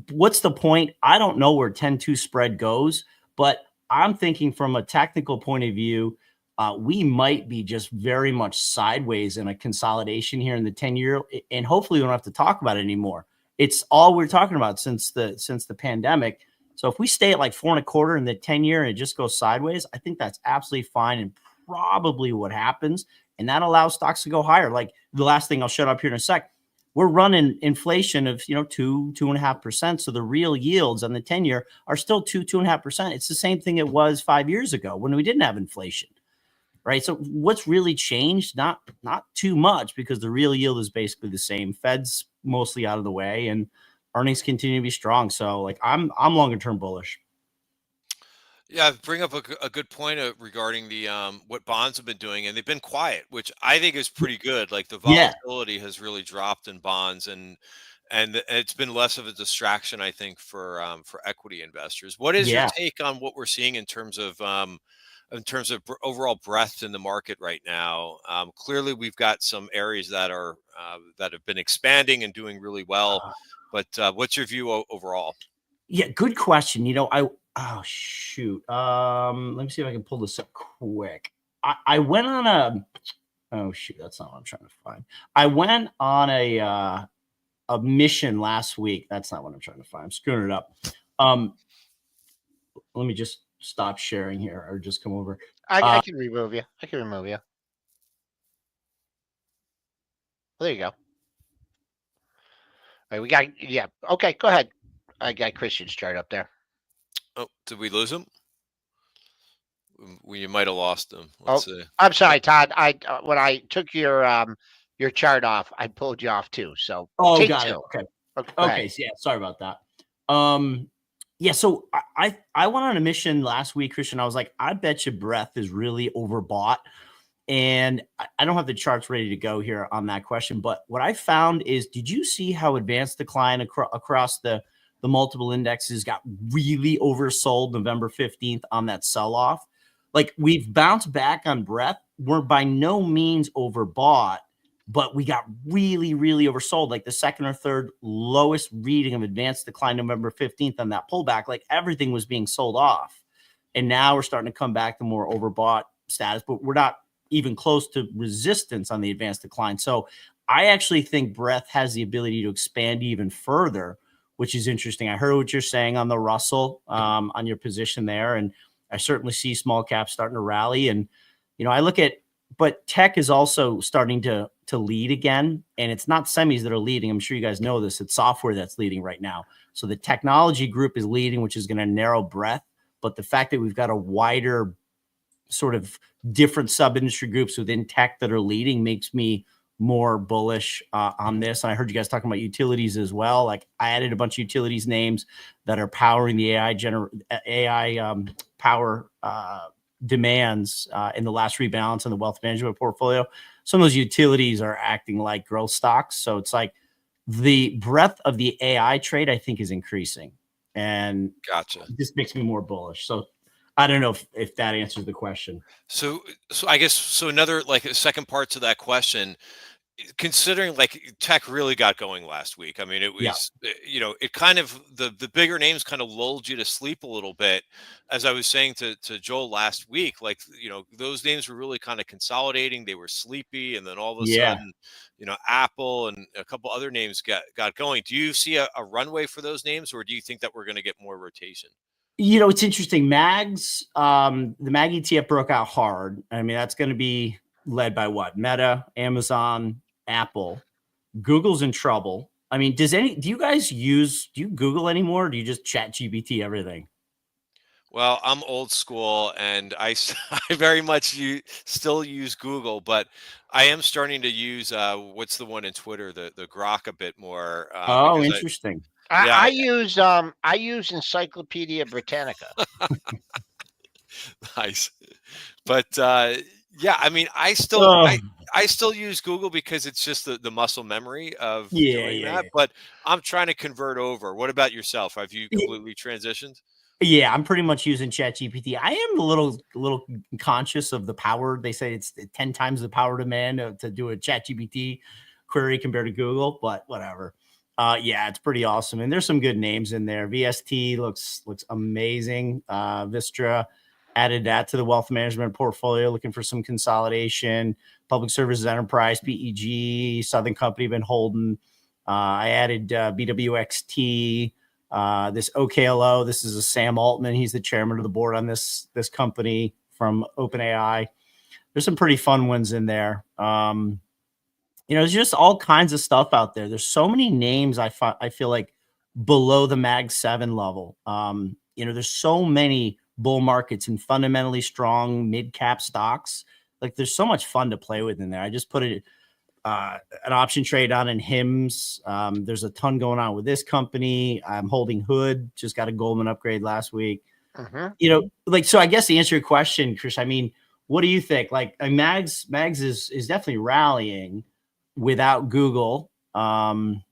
what's the point? I don't know where 10-2 spread goes, but I'm thinking from a technical point of view, we might be just very much sideways in a consolidation here in the 10-year, and hopefully we don't have to talk about it anymore. It's all we're talking about since the pandemic. So if we stay at like 4.25 in the 10-year and it just goes sideways, I think that's absolutely fine and probably what happens. And that allows stocks to go higher. Like the last thing, I'll shut up here in a sec. We're running inflation of 2.5%. So the real yields on the 10-year are still 2.5%. It's the same thing it was 5 years ago when we didn't have inflation. Right. So what's really changed? Not too much, because the real yield is basically the same. Fed's mostly out of the way and earnings continue to be strong. So like I'm longer term bullish. Yeah, bring up a good point regarding the what bonds have been doing, and they've been quiet, which I think is pretty good. Like the Yeah. volatility has really dropped in bonds, and it's been less of a distraction, I think, for equity investors. What is your Yeah. take on what we're seeing overall breadth in the market right now? Clearly, we've got some areas that have been expanding and doing really well, but what's your view overall? Yeah. Good question. Oh shoot. Let me see if I can pull this up quick. I went on oh shoot, that's not what I'm trying to find. I went on a mission last week. That's not what I'm trying to find. I'm screwing it up. Let me just stop sharing here or just come over. I can remove you. I can remove you. There you go. All right, we got Okay, go ahead. I got Christian's chart up there. Oh, did we lose him? You might have lost him. Oh, Let's see. I'm sorry, Todd. When I took your chart off, I pulled you off too. So take got it. two. Okay. Okay. Okay. So yeah, sorry about that. Yeah, so I went on a mission last week, Christian. I was like, I bet you breadth is really overbought. And I don't have the charts ready to go here on that question, but what I found is, did you see how advanced decline across the multiple indexes got really oversold November 15th on that sell-off? Like, we've bounced back on breadth. We're by no means overbought, but we got really, really oversold. Like the second or third lowest reading of advanced decline November 15th on that pullback, like everything was being sold off. And now we're starting to come back to more overbought status, but we're not even close to resistance on the advanced decline. So I actually think breadth has the ability to expand even further, which is interesting. I heard what you're saying on the Russell, on your position there. And I certainly see small caps starting to rally. And, I look at, but tech is also starting to lead again. And it's not semis that are leading. I'm sure you guys know this. It's software that's leading right now. So the technology group is leading, which is going to narrow breadth. But the fact that we've got a wider sort of different sub-industry groups within tech that are leading makes me more bullish on this. And I heard you guys talking about utilities as well. Like I added a bunch of utilities names that are powering the AI power demands in the last rebalance in the wealth management portfolio. Some of those utilities are acting like growth stocks. So it's like the breadth of the AI trade, I think, is increasing. And Gotcha. This makes me more bullish. So I don't know if that answers the question. So I guess another like a second part to that question, considering like tech really got going last week. I mean, it was it kind of the bigger names kind of lulled you to sleep a little bit. As I was saying to Joel last week, like those names were really kind of consolidating. They were sleepy, and then all of a sudden, Apple and a couple other names got going. Do you see a runway for those names, or do you think that we're going to get more rotation? It's interesting. MAGs, the MAG ETF broke out hard. I mean, that's going to be led by what? Meta, Amazon, Apple. Google's in trouble. I mean, do you Google anymore? Or do you just chat GPT everything? Well, I'm old school, and I very much still use Google, but I am starting to use what's the one in Twitter, the Grok a bit more. Interesting. I use Encyclopedia Britannica. Nice, but yeah, I mean, I still use Google because it's just the muscle memory of doing that. But I'm trying to convert over. What about yourself? Have you completely transitioned? Yeah, I'm pretty much using ChatGPT. I am a little conscious of the power. They say it's 10 times the power demand to do a ChatGPT query compared to Google, but whatever. Yeah, it's pretty awesome. And there's some good names in there. VST looks amazing. Vistra added that to the wealth management portfolio, looking for some consolidation. Public Services Enterprise, PEG, Southern Company been holding. I added BWXT, this OKLO. This is a Sam Altman. He's the chairman of the board on this company from OpenAI. There's some pretty fun ones in there. There's just all kinds of stuff out there. There's so many names I feel like below the Mag 7 level. There's so many bull markets and fundamentally strong mid-cap stocks. Like there's so much fun to play with in there. I just put an option trade on in HIMS. There's a ton going on with this company. I'm holding Hood, just got a Goldman upgrade last week. So I guess to answer your question, Chris, I mean, what do you think? Like Mags is definitely rallying without Google. And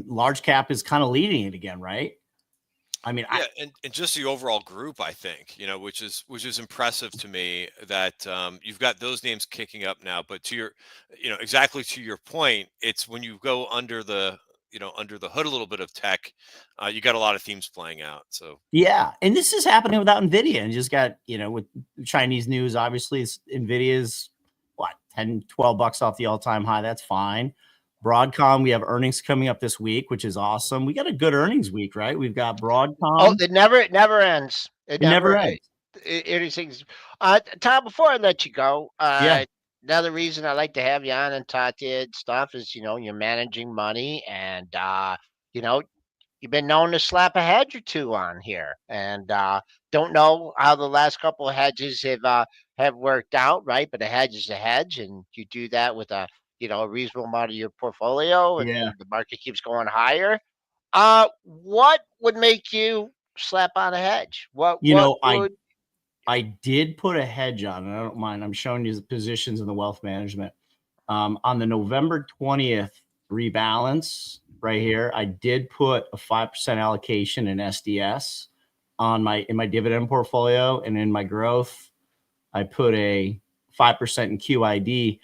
large cap is kind of leading it again, right? I mean, and just the overall group, I think, which is impressive to me that you've got those names kicking up now. But to your, exactly to your point, it's when you go under the hood a little bit of tech, you got a lot of themes playing out. So yeah, and this is happening without Nvidia, and just got with Chinese news. Obviously, Nvidia's what $10-12 off the all-time high. That's fine. Broadcom, we have earnings coming up this week, which is awesome. We got a good earnings week, right? We've got Broadcom. Oh, it never ends. It never ends. Anything's Todd, before I let you go, another reason I like to have you on and talk to you stuff is you're managing money, and you've been known to slap a hedge or two on here, and don't know how the last couple of hedges have worked out, right? But a hedge is a hedge, and you do that with a reasonable amount of your portfolio, and the market keeps going higher. What would make you slap on a hedge? I did put a hedge on, and I don't mind. I'm showing you the positions in the wealth management. On the November 20th rebalance right here, I did put a 5% allocation in SDS in my dividend portfolio, and in my growth, I put a 5% in QID.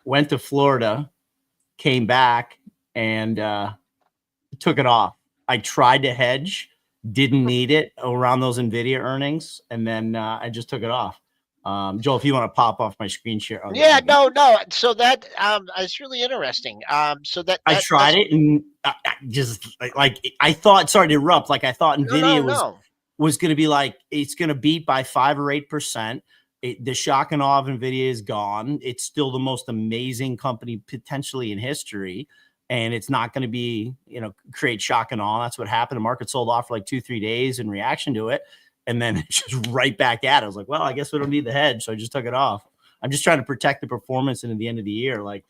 Went to Florida, came back, and took it off. I tried to hedge, didn't need it around those Nvidia earnings, and then I just took it off. Joel, if you want to pop off my screen share. No. So that it's really interesting. So that I tried it, and I just like I thought. Sorry to interrupt. Like I thought Nvidia was going to be like it's going to beat by 5 or 8%. The shock and awe of Nvidia is gone. It's still the most amazing company potentially in history. And it's not going to be, create shock and awe. That's what happened. The market sold off for like 2-3 days in reaction to it. And then it's just right back at it. I was like, well, I guess we don't need the hedge. So I just took it off. I'm just trying to protect the performance into the end of the year. Like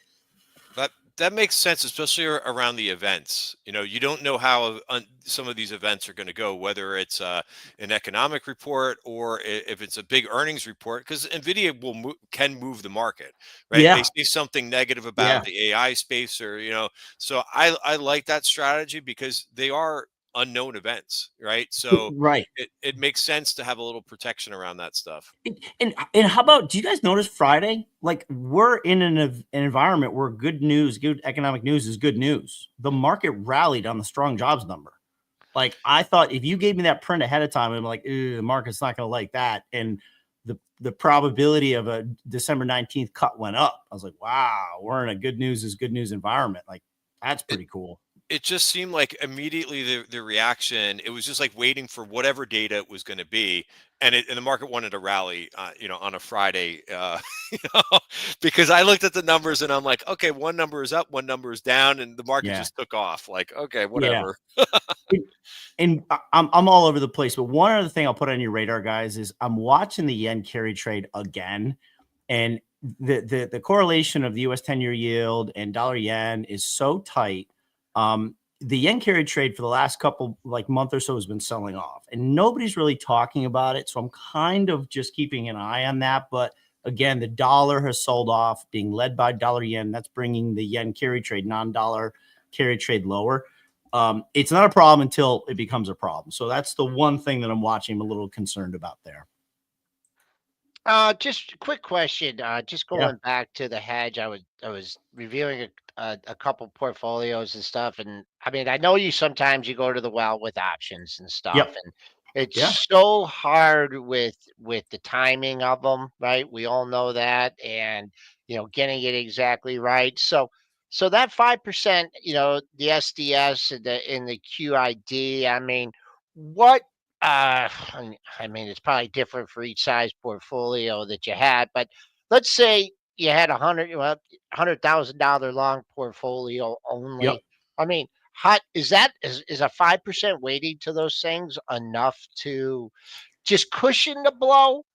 that makes sense, especially around the events. You don't know how some of these events are going to go, whether it's an economic report or if it's a big earnings report, because Nvidia can move the market, right? Yeah. They see something negative about the AI space, or So I like that strategy because they are unknown events, right? So right. It makes sense to have a little protection around that stuff. And how about, do you guys notice Friday? Like we're in an environment where good economic news is good news. The market rallied on the strong jobs number. Like I thought if you gave me that print ahead of time, I'm like, the market's not going to like that. And the probability of a December 19th cut went up. I was like, wow, we're in a good news is good news environment. Like that's pretty cool. It just seemed like immediately the reaction, it was just like waiting for whatever data it was going to be. And the market wanted to rally, on a Friday, because I looked at the numbers and I'm like, okay, one number is up, one number is down, and the market just took off. Like, okay, whatever. Yeah. And I'm all over the place. But one other thing I'll put on your radar, guys, is I'm watching the yen carry trade again. And the correlation of the US 10-year yield and dollar yen is so tight. The yen carry trade for the last couple month or so has been selling off, and nobody's really talking about it. So I'm kind of just keeping an eye on that. But again, the dollar has sold off, being led by dollar yen. That's bringing the yen carry trade, non-dollar carry trade lower. It's not a problem until it becomes a problem. So that's the one thing that I'm watching. I'm a little concerned about there. Just a quick question. Just going back to the hedge, I was reviewing a couple portfolios and stuff, and I mean, I know sometimes you go to the well with options and stuff, and it's so hard with the timing of them, right? We all know that, and getting it exactly right. So So that 5%, the SDS and the QID. I mean, what? I mean, it's probably different for each size portfolio that you had, but let's say you had $100,000 long portfolio Yep. only. I mean, how is a 5% weighting to those things enough to just cushion the blow,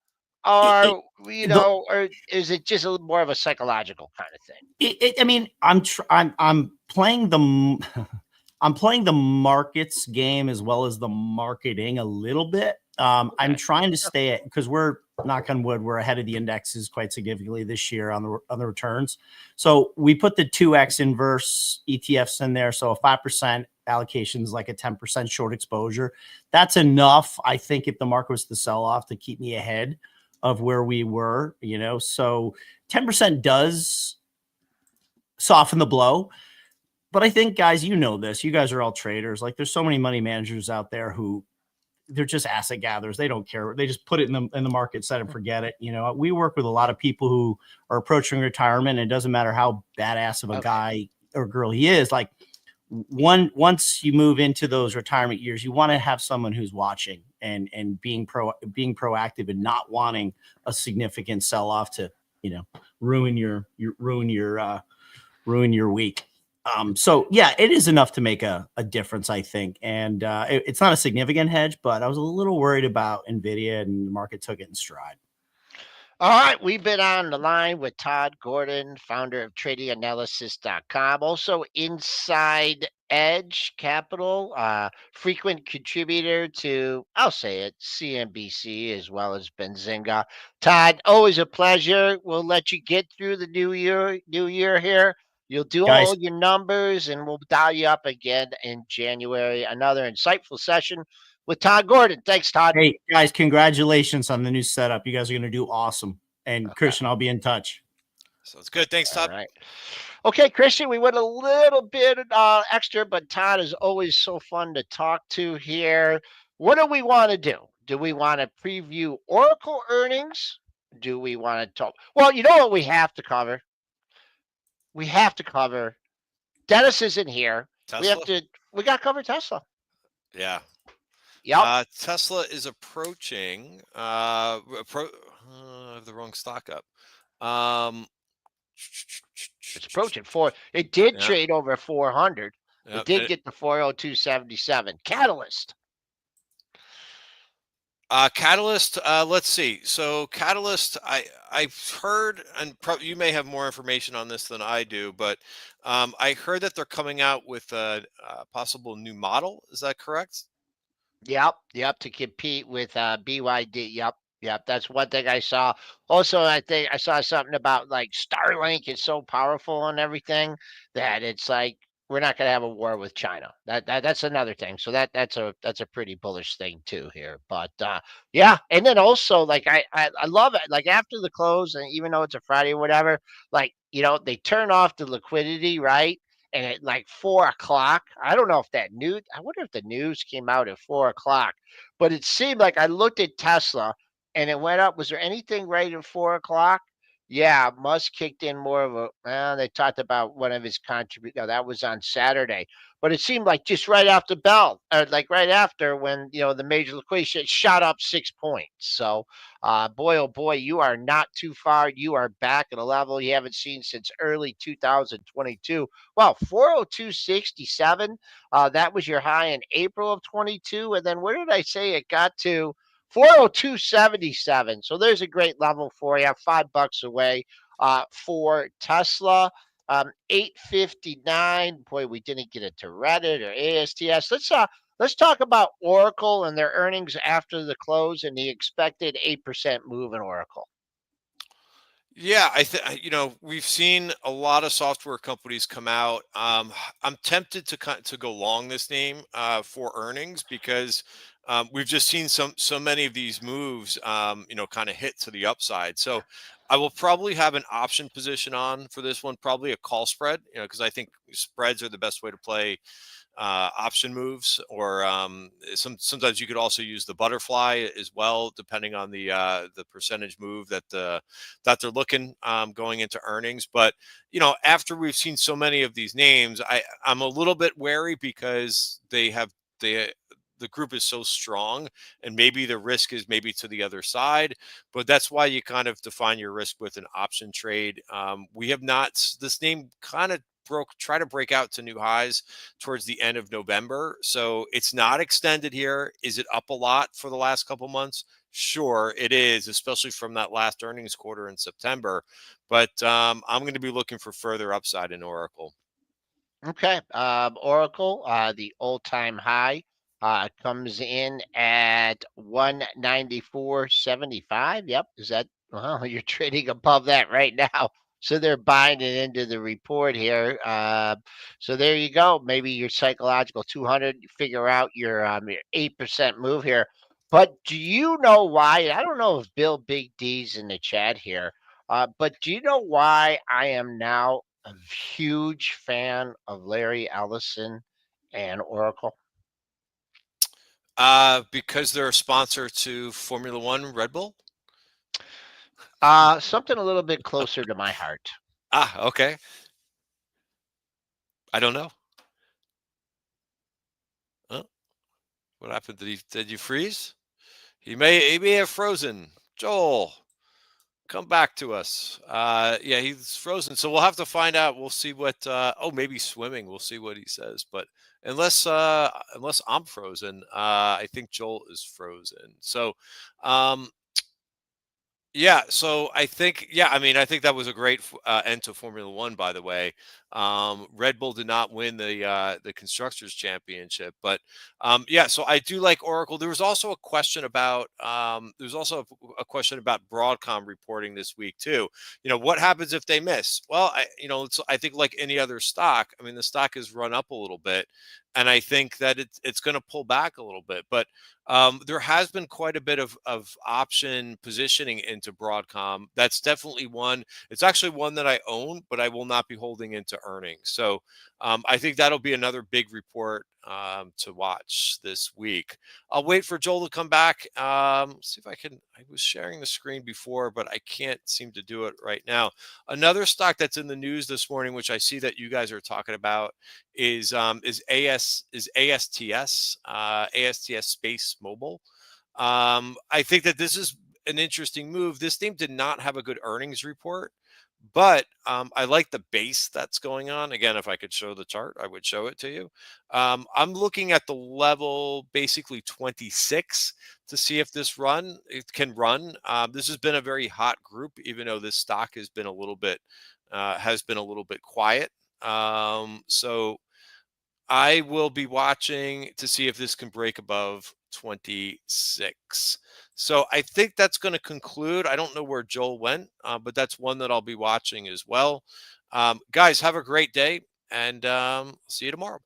It, it, the, or is it just a little more of a psychological kind of thing? I mean, I'm playing I'm playing the markets game as well as the marketing a little bit. I'm Okay. trying to stay at, because we're, knock on wood, we're ahead of the indexes quite significantly this year on the returns. So we put the 2x inverse ETFs in there. So a 5% allocation is like a 10% short exposure. That's enough, I think, if the market was to sell off, to keep me ahead of where we were, so 10% does soften the blow. But I think, guys, this, you guys are all traders. Like, there's so many money managers out there who, they're just asset gatherers. They don't care. They just put it in the market, set and forget it. We work with a lot of people who are approaching retirement, and it doesn't matter how badass of a guy or girl he is. Like, once you move into those retirement years, you want to have someone who's watching and being proactive and not wanting a significant sell off to, ruin your week. So yeah, it is enough to make a difference, I think. And it's not a significant hedge, but I was a little worried about Nvidia, and the market took it in stride. All right, we've been on the line with Todd Gordon, founder of tradinganalysis.com, also Inside Edge Capital, frequent contributor to, I'll say it, CNBC as well as Benzinga. Todd, always a pleasure. We'll let you get through the new year here. You'll do Guys, all your numbers, and we'll dial you up again in January. Another insightful session with Todd Gordon. Thanks, Todd. hey guys, congratulations on the new setup. You guys are going to do awesome. And Okay. Christian, I'll be in touch. Sounds good. Thanks, Todd. All right. Okay, Christian, we went a little bit extra, but Todd is always so fun to talk to here. What do we want to do? Do we want to preview Oracle earnings? Do we want to talk? Well, you know what we have to cover? We have to cover. Dennis isn't here. Tesla? We got to cover Tesla. Yeah. Yep. Tesla is approaching. I have the wrong stock up. It's approaching 4. It did trade over 400. It did get to 402.77. Catalyst. Catalyst. Let's see. So Catalyst, I've heard, and you may have more information on this than I do, but I heard that they're coming out with a possible new model. Is that correct? Yep, to compete with BYD. Yep, that's one thing I saw. Also, I think I saw something about like Starlink is so powerful and everything that it's like we're not going to have a war with China. That's another thing. So that's a pretty bullish thing too here. But yeah, and then also like I love it. Like after the close, and even though it's a Friday or whatever, like they turn off the liquidity, right? And at like 4 o'clock, I don't know if that news. I wonder if the news came out at 4 o'clock, but it seemed like I looked at Tesla and it went up. Was there anything right at 4 o'clock? Yeah, Musk kicked in more of a. Well, they talked about one of his contribute. No, that was on Saturday, but it seemed like just right after bell, or like right after when the major liquidation shot up 6 points. So, boy, oh boy, you are not too far. You are back at a level you haven't seen since early 2022. Wow, 402.67. That was your high in April of 22, and then where did I say it got to? 402.77. So there's a great level for you. $5 away for Tesla. 859. Boy, we didn't get it to Reddit or ASTS. Let's talk about Oracle and their earnings after the close and the expected 8% move in Oracle. Yeah, we've seen a lot of software companies come out. I'm tempted to go long this name for earnings because we've just seen so many of these moves, kind of hit to the upside. So I will probably have an option position on for this one, probably a call spread, because I think spreads are the best way to play option moves, or sometimes you could also use the butterfly as well, depending on the percentage move that they're looking going into earnings. But after we've seen so many of these names, I'm a little bit wary because the group is so strong, and maybe the risk is maybe to the other side. But that's why you kind of define your risk with an option trade. We have not this name kind of try to break out to new highs towards the end of November. So it's not extended here. Is it up a lot for the last couple months? Sure, it is, especially from that last earnings quarter in September. But I'm going to be looking for further upside in Oracle. Okay. Oracle, the all-time high, comes in at 194.75. Yep. Is that, well, you're trading above that right now. So they're buying it into the report here. So there you go. Maybe your psychological 200, you figure out your 8% move here. But do you know why? I don't know if Bill Big D's in the chat here, but do you know why I am now a huge fan of Larry Ellison and Oracle? Because they're a sponsor to Formula One Red Bull. Something a little bit closer to my heart. Okay. I don't know. Huh? What happened? Did you freeze? He may have frozen. Joel, come back to us. Yeah, he's frozen. So we'll have to find out. We'll see what maybe swimming. We'll see what he says. But unless I'm frozen, I think Joel is frozen. So yeah, so I think that was a great end to Formula One. By the way, Red Bull did not win the constructors championship, but yeah. So I do like Oracle. There was also a question about a question about Broadcom reporting this week too. What happens if they miss? Well, I think like any other stock. I mean, the stock has run up a little bit, and I think that it's going to pull back a little bit, but there has been quite a bit of option positioning into Broadcom. That's definitely one. It's actually one that I own, but I will not be holding into earnings. So I think that'll be another big report to watch this week. I'll wait for Joel to come back. See if I can. I was sharing the screen before, but I can't seem to do it right now. Another stock that's in the news this morning, which I see that you guys are talking about, is ASTS SpaceMobile. I think that this is an interesting move. This team did not have a good earnings report, but I like the base that's going on. Again, if I could show the chart, I would show it to you. I'm looking at the level basically 26 to see if it can run. This has been a very hot group, even though this stock has been a little bit quiet. So I will be watching to see if this can break above 26. So I think that's going to conclude. I don't know where Joel went, but that's one that I'll be watching as well. Guys, have a great day, and see you tomorrow.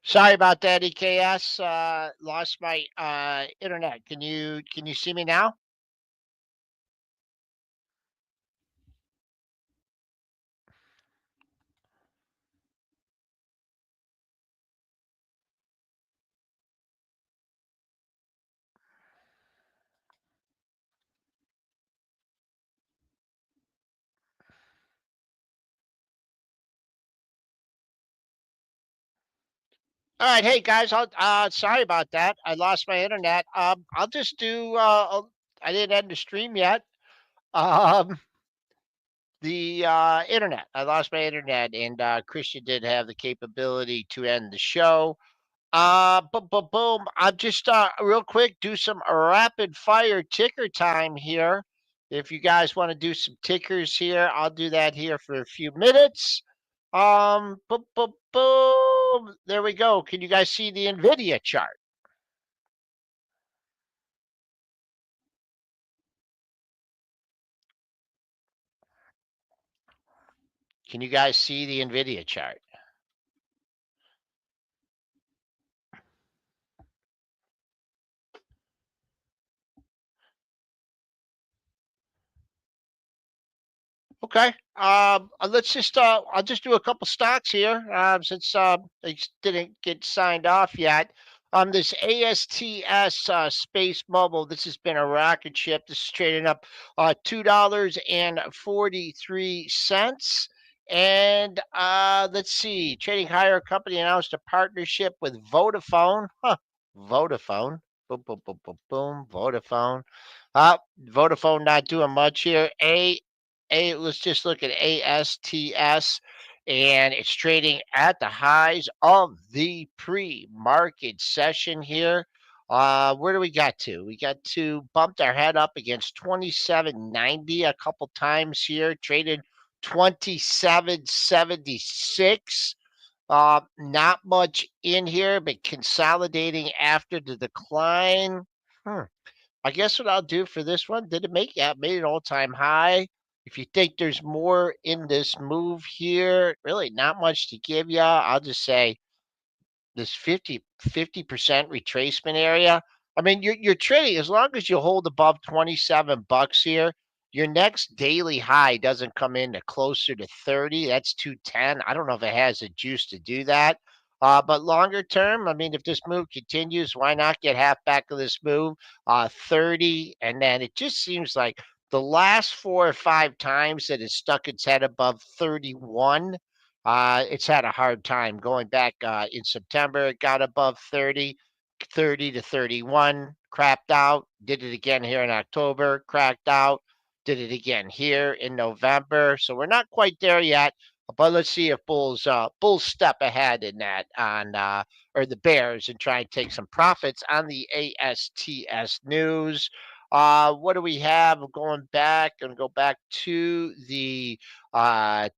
Sorry about that, EKS. Lost my internet. Can you see me now? All right, hey guys. Sorry about that. I lost my internet. I'll just do. I didn't end the stream yet. Um, the internet. I lost my internet, and Christian did have the capability to end the show. Boom. I'll just real quick do some rapid fire ticker time here. If you guys want to do some tickers here, I'll do that here for a few minutes. Boom. There we go. Can you guys see the Nvidia chart? Can you guys see the Nvidia chart? Okay. Let's just I'll just do a couple stocks here since they didn't get signed off yet. This ASTS SpaceMobile. This has been a rocket ship. This is trading up $2.43. And let's see, trading higher. Company announced a partnership with Vodafone. Vodafone. Boom, boom, boom, boom, boom. Vodafone. Vodafone not doing much here. Let's just look at ASTS, and it's trading at the highs of the pre-market session here. Where do we got to? We got to bumped our head up against 27.90 a couple times here, traded 27.76. Not much in here, but consolidating after the decline. I guess what I'll do for this one, did it make, yeah, it made an all-time high. If you think there's more in this move here, really not much to give you. I'll just say this 50% retracement area. I mean, you're trading as long as you hold above 27 bucks here. Your next daily high doesn't come in to closer to 30. That's 210. I don't know if it has the juice to do that. But longer term, I mean, if this move continues, why not get half back of this move? 30, and then it just seems like the last 4 or 5 times that it stuck its head above 31, it's had a hard time going back in September. It got above 30, 30 to 31, crapped out, did it again here in October, cracked out, did it again here in November. So we're not quite there yet, but let's see if Bulls step ahead in that on or the Bears and try and take some profits on the ASTS news. What do we have going back? Going to go back to the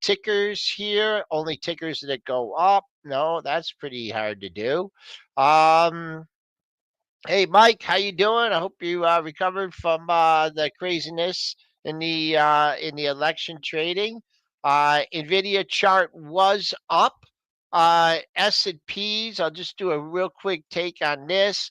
tickers here. Only tickers that go up. No, that's pretty hard to do. Hey, Mike, how you doing? I hope you recovered from the craziness in the election trading. Nvidia chart was up. S&Ps. I'll just do a real quick take on this.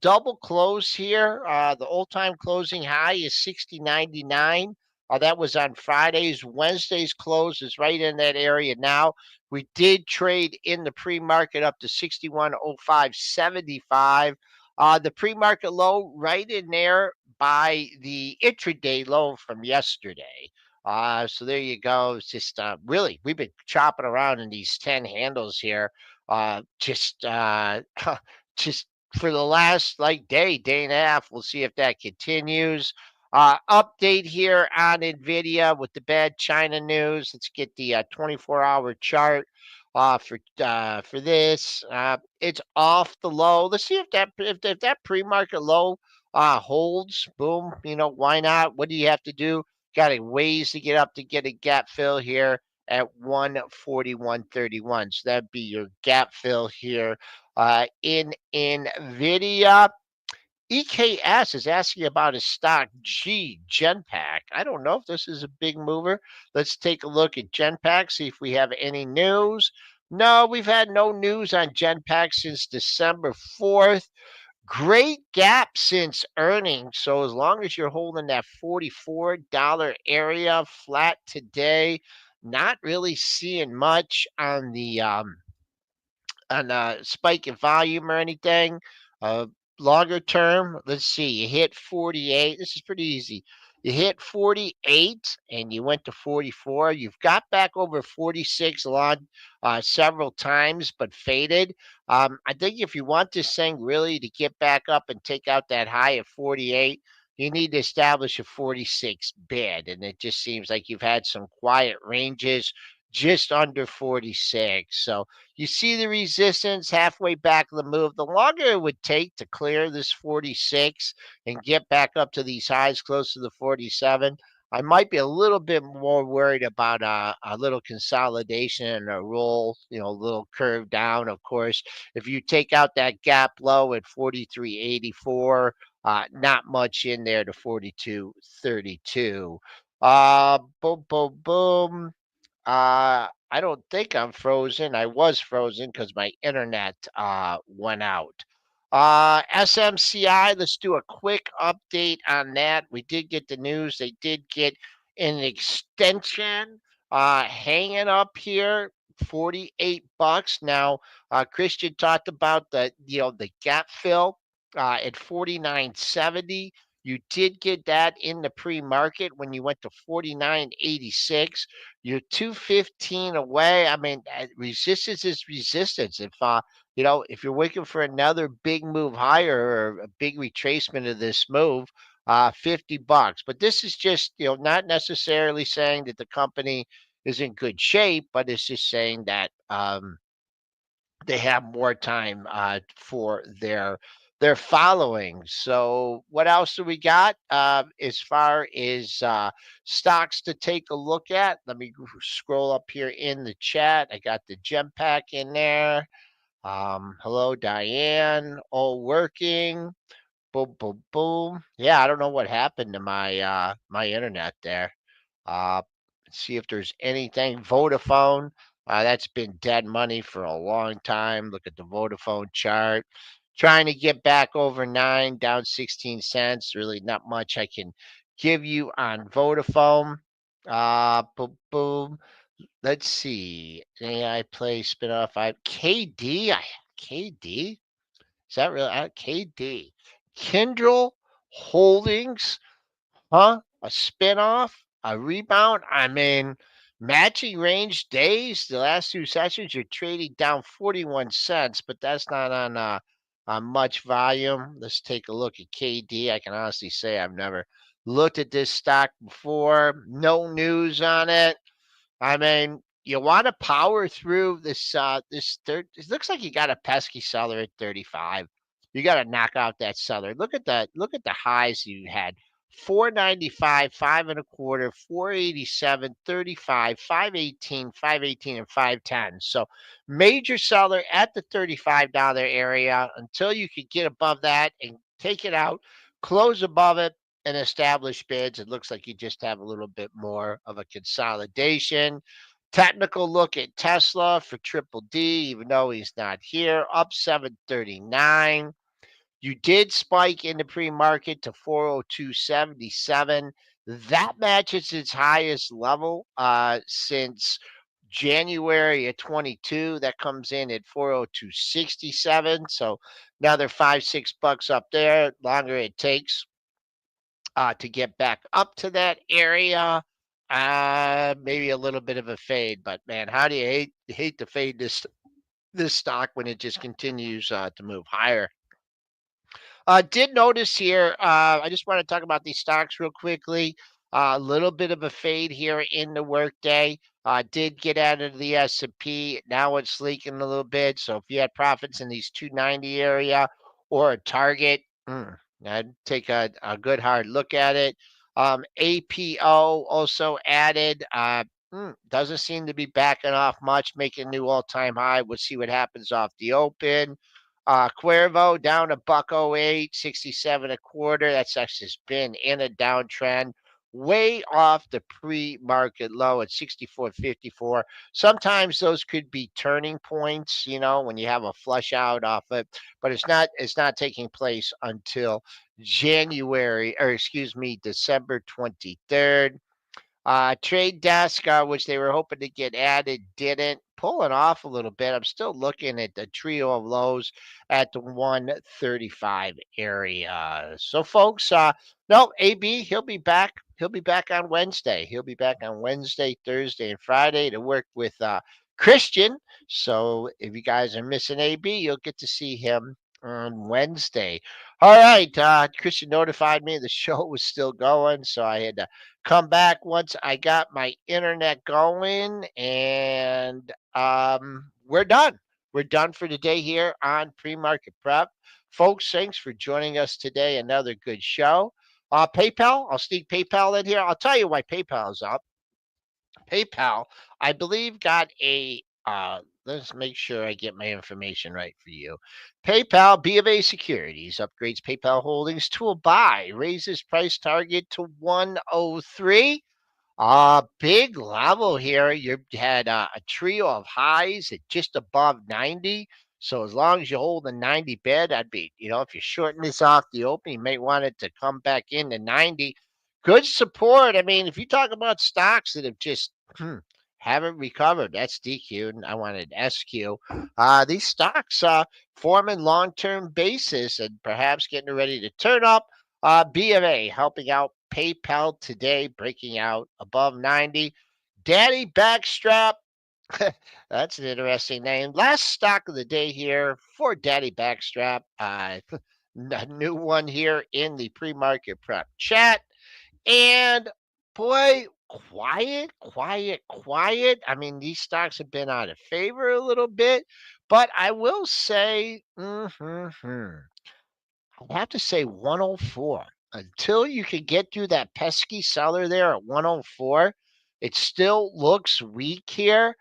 Double close here. The all-time closing high is 60.99. That was on Friday's. Wednesday's close is right in that area now. We did trade in the pre-market up to 61.0575. The pre-market low right in there by the intraday low from yesterday. So there you go. It's just really, we've been chopping around in these 10 handles here. Just just for the last like day and a half. We'll see if that continues. Update here on Nvidia with the bad China news. Let's get the 24-hour chart for this. It's off the low. Let's see if that pre-market low holds. Boom. You know, why not? What do you have to do? Got a ways to get up to get a gap fill here at 141.31. So that'd be your gap fill here in Nvidia. EKS is asking about a stock Genpact. I don't know if this is a big mover. Let's take a look at Genpact, see if we have any news. No, we've had no news on Genpact since December 4th. Great gap since earnings. So as long as you're holding that $44 area flat today, not really seeing much on spike in volume or anything. Uh, Longer term, let's see, you hit 48. This is pretty easy. You hit 48 and you went to 44. You've got back over 46 along several times, but faded. I think if you want this thing really to get back up and take out that high of 48, you need to establish a 46 bid. And it just seems like you've had some quiet ranges just under 46. So you see the resistance halfway back of the move. The longer it would take to clear this 46 and get back up to these highs close to the 47, I might be a little bit more worried about a little consolidation and a roll, a little curve down. Of course, if you take out that gap low at 43.84, not much in there to 42.32. Boom, boom, boom. I don't think I'm frozen. I was frozen because my internet went out. SMCI, let's do a quick update on that. We did get the news. They did get an extension hanging up here, $48. Now, Christian talked about the gap fill at 49.70. You did get that in the pre-market when you went to 49.86. You're 215 away. I mean, resistance is resistance. If you're waiting for another big move higher or a big retracement of this move, $50. But this is just, not necessarily saying that the company is in good shape, but it's just saying that they have more time for their following. So what else do we got as far as stocks to take a look at? Let me scroll up here in the chat. I got the Gempack in there. Hello, Diane. All working. Boom, boom, boom. Yeah, I don't know what happened to my internet there. Uh, See if there's anything. Vodafone, that's been dead money for a long time. Look at the Vodafone chart. Trying to get back over 9, down 16 cents. Really not much I can give you on Vodafone. Boom, boom. Let's see. AI play spinoff. KD. KD. Is that real? KD. Kindle Holdings. Huh? A spinoff? A rebound? I mean, matching range days, the last two sessions, you're trading down 41 cents, but that's not on much volume. Let's take a look at KD. I can honestly say I've never looked at this stock before. No news on it. I mean, you want to power through this third. It looks like you got a pesky seller at 35. You got to knock out that seller. Look at the highs you had. 495, 5.25, 487, 35, 518, 518, and 510. So major seller at the $35 area until you could get above that and take it out, close above it, and establish bids. It looks like you just have a little bit more of a consolidation. Technical look at Tesla for Triple D, even though he's not here, up 739. You did spike in the pre-market to 402.77. That matches its highest level since January of 22. That comes in at 402.67. So another $5-6 up there. Longer it takes to get back up to that area. Maybe a little bit of a fade, but man, how do you hate to fade this stock when it just continues to move higher? Did notice here, I just want to talk about these stocks real quickly. A little bit of a fade here in the workday. Did get out of the S&P. Now it's leaking a little bit. So if you had profits in these 290 area or a target, I'd take a good hard look at it. APO also added. Doesn't seem to be backing off much, making a new all-time high. We'll see what happens off the open. Qorvo down a $1.08, 67.25. That's actually been in a downtrend. way off the pre-market low at 64.54. Sometimes those could be turning points, when you have a flush out off it, but it's not taking place until December 23rd. Trade desk, which they were hoping to get added, didn't. Pulling off a little bit. I'm still looking at the trio of lows at the 135 area. So, folks, no, AB, he'll be back. He'll be back on Wednesday. He'll be back on Wednesday, Thursday, and Friday to work with Christian. So, if you guys are missing AB, you'll get to see him on Wednesday. All right. Christian notified me the show was still going, so I had to come back once I got my internet going, and we're done. We're done for today here on Pre-Market Prep. Folks, thanks for joining us today. Another good show. PayPal, I'll sneak PayPal in here. I'll tell you why PayPal's up. PayPal, I believe, got let's make sure I get my information right for you. PayPal, B of A Securities, upgrades PayPal holdings to a buy, raises price target to 103. Big level here. You had a trio of highs at just above 90. So as long as you hold the 90 bid, I'd be, if you're shorting this off the open, you may want it to come back into 90. Good support. I mean, if you talk about stocks that have just haven't recovered, that's DQ, and I wanted SQ. These stocks forming long-term basis and perhaps getting ready to turn up. B of A helping out PayPal today, breaking out above 90. Daddy Backstrap. That's an interesting name. Last stock of the day here for Daddy Backstrap. A new one here in the pre-market prep chat. And boy, quiet, quiet, quiet. I mean, these stocks have been out of favor a little bit, but I will say, I have to say 104. Until you can get through that pesky seller there at 104, it still looks weak here.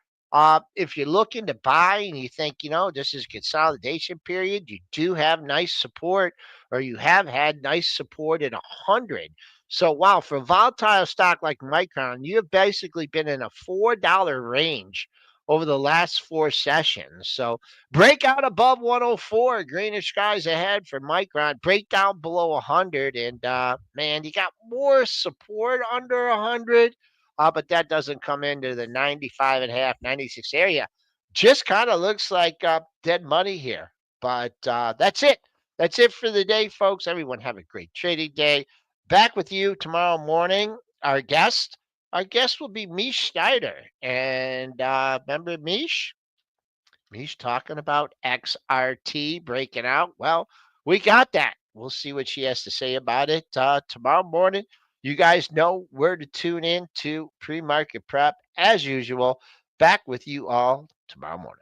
If you're looking to buy and you think, this is consolidation period, you do have nice support, or you have had nice support at 100. So, wow, for a volatile stock like Micron, you have basically been in a $4 range over the last 4 sessions. So, break out above 104, greenish skies ahead for Micron. Break down below 100, and man, you got more support under 100, but that doesn't come into the 95.5, 96 area. Just kind of looks like dead money here. But that's it. That's it for the day, folks. Everyone have a great trading day. Back with you tomorrow morning. Our guest will be Mish Schneider. And remember Mish? He's talking about XRT breaking out. Well, we got that. We'll see what she has to say about it tomorrow morning. You guys know where to tune in to Pre-Market Prep as usual. Back with you all tomorrow morning.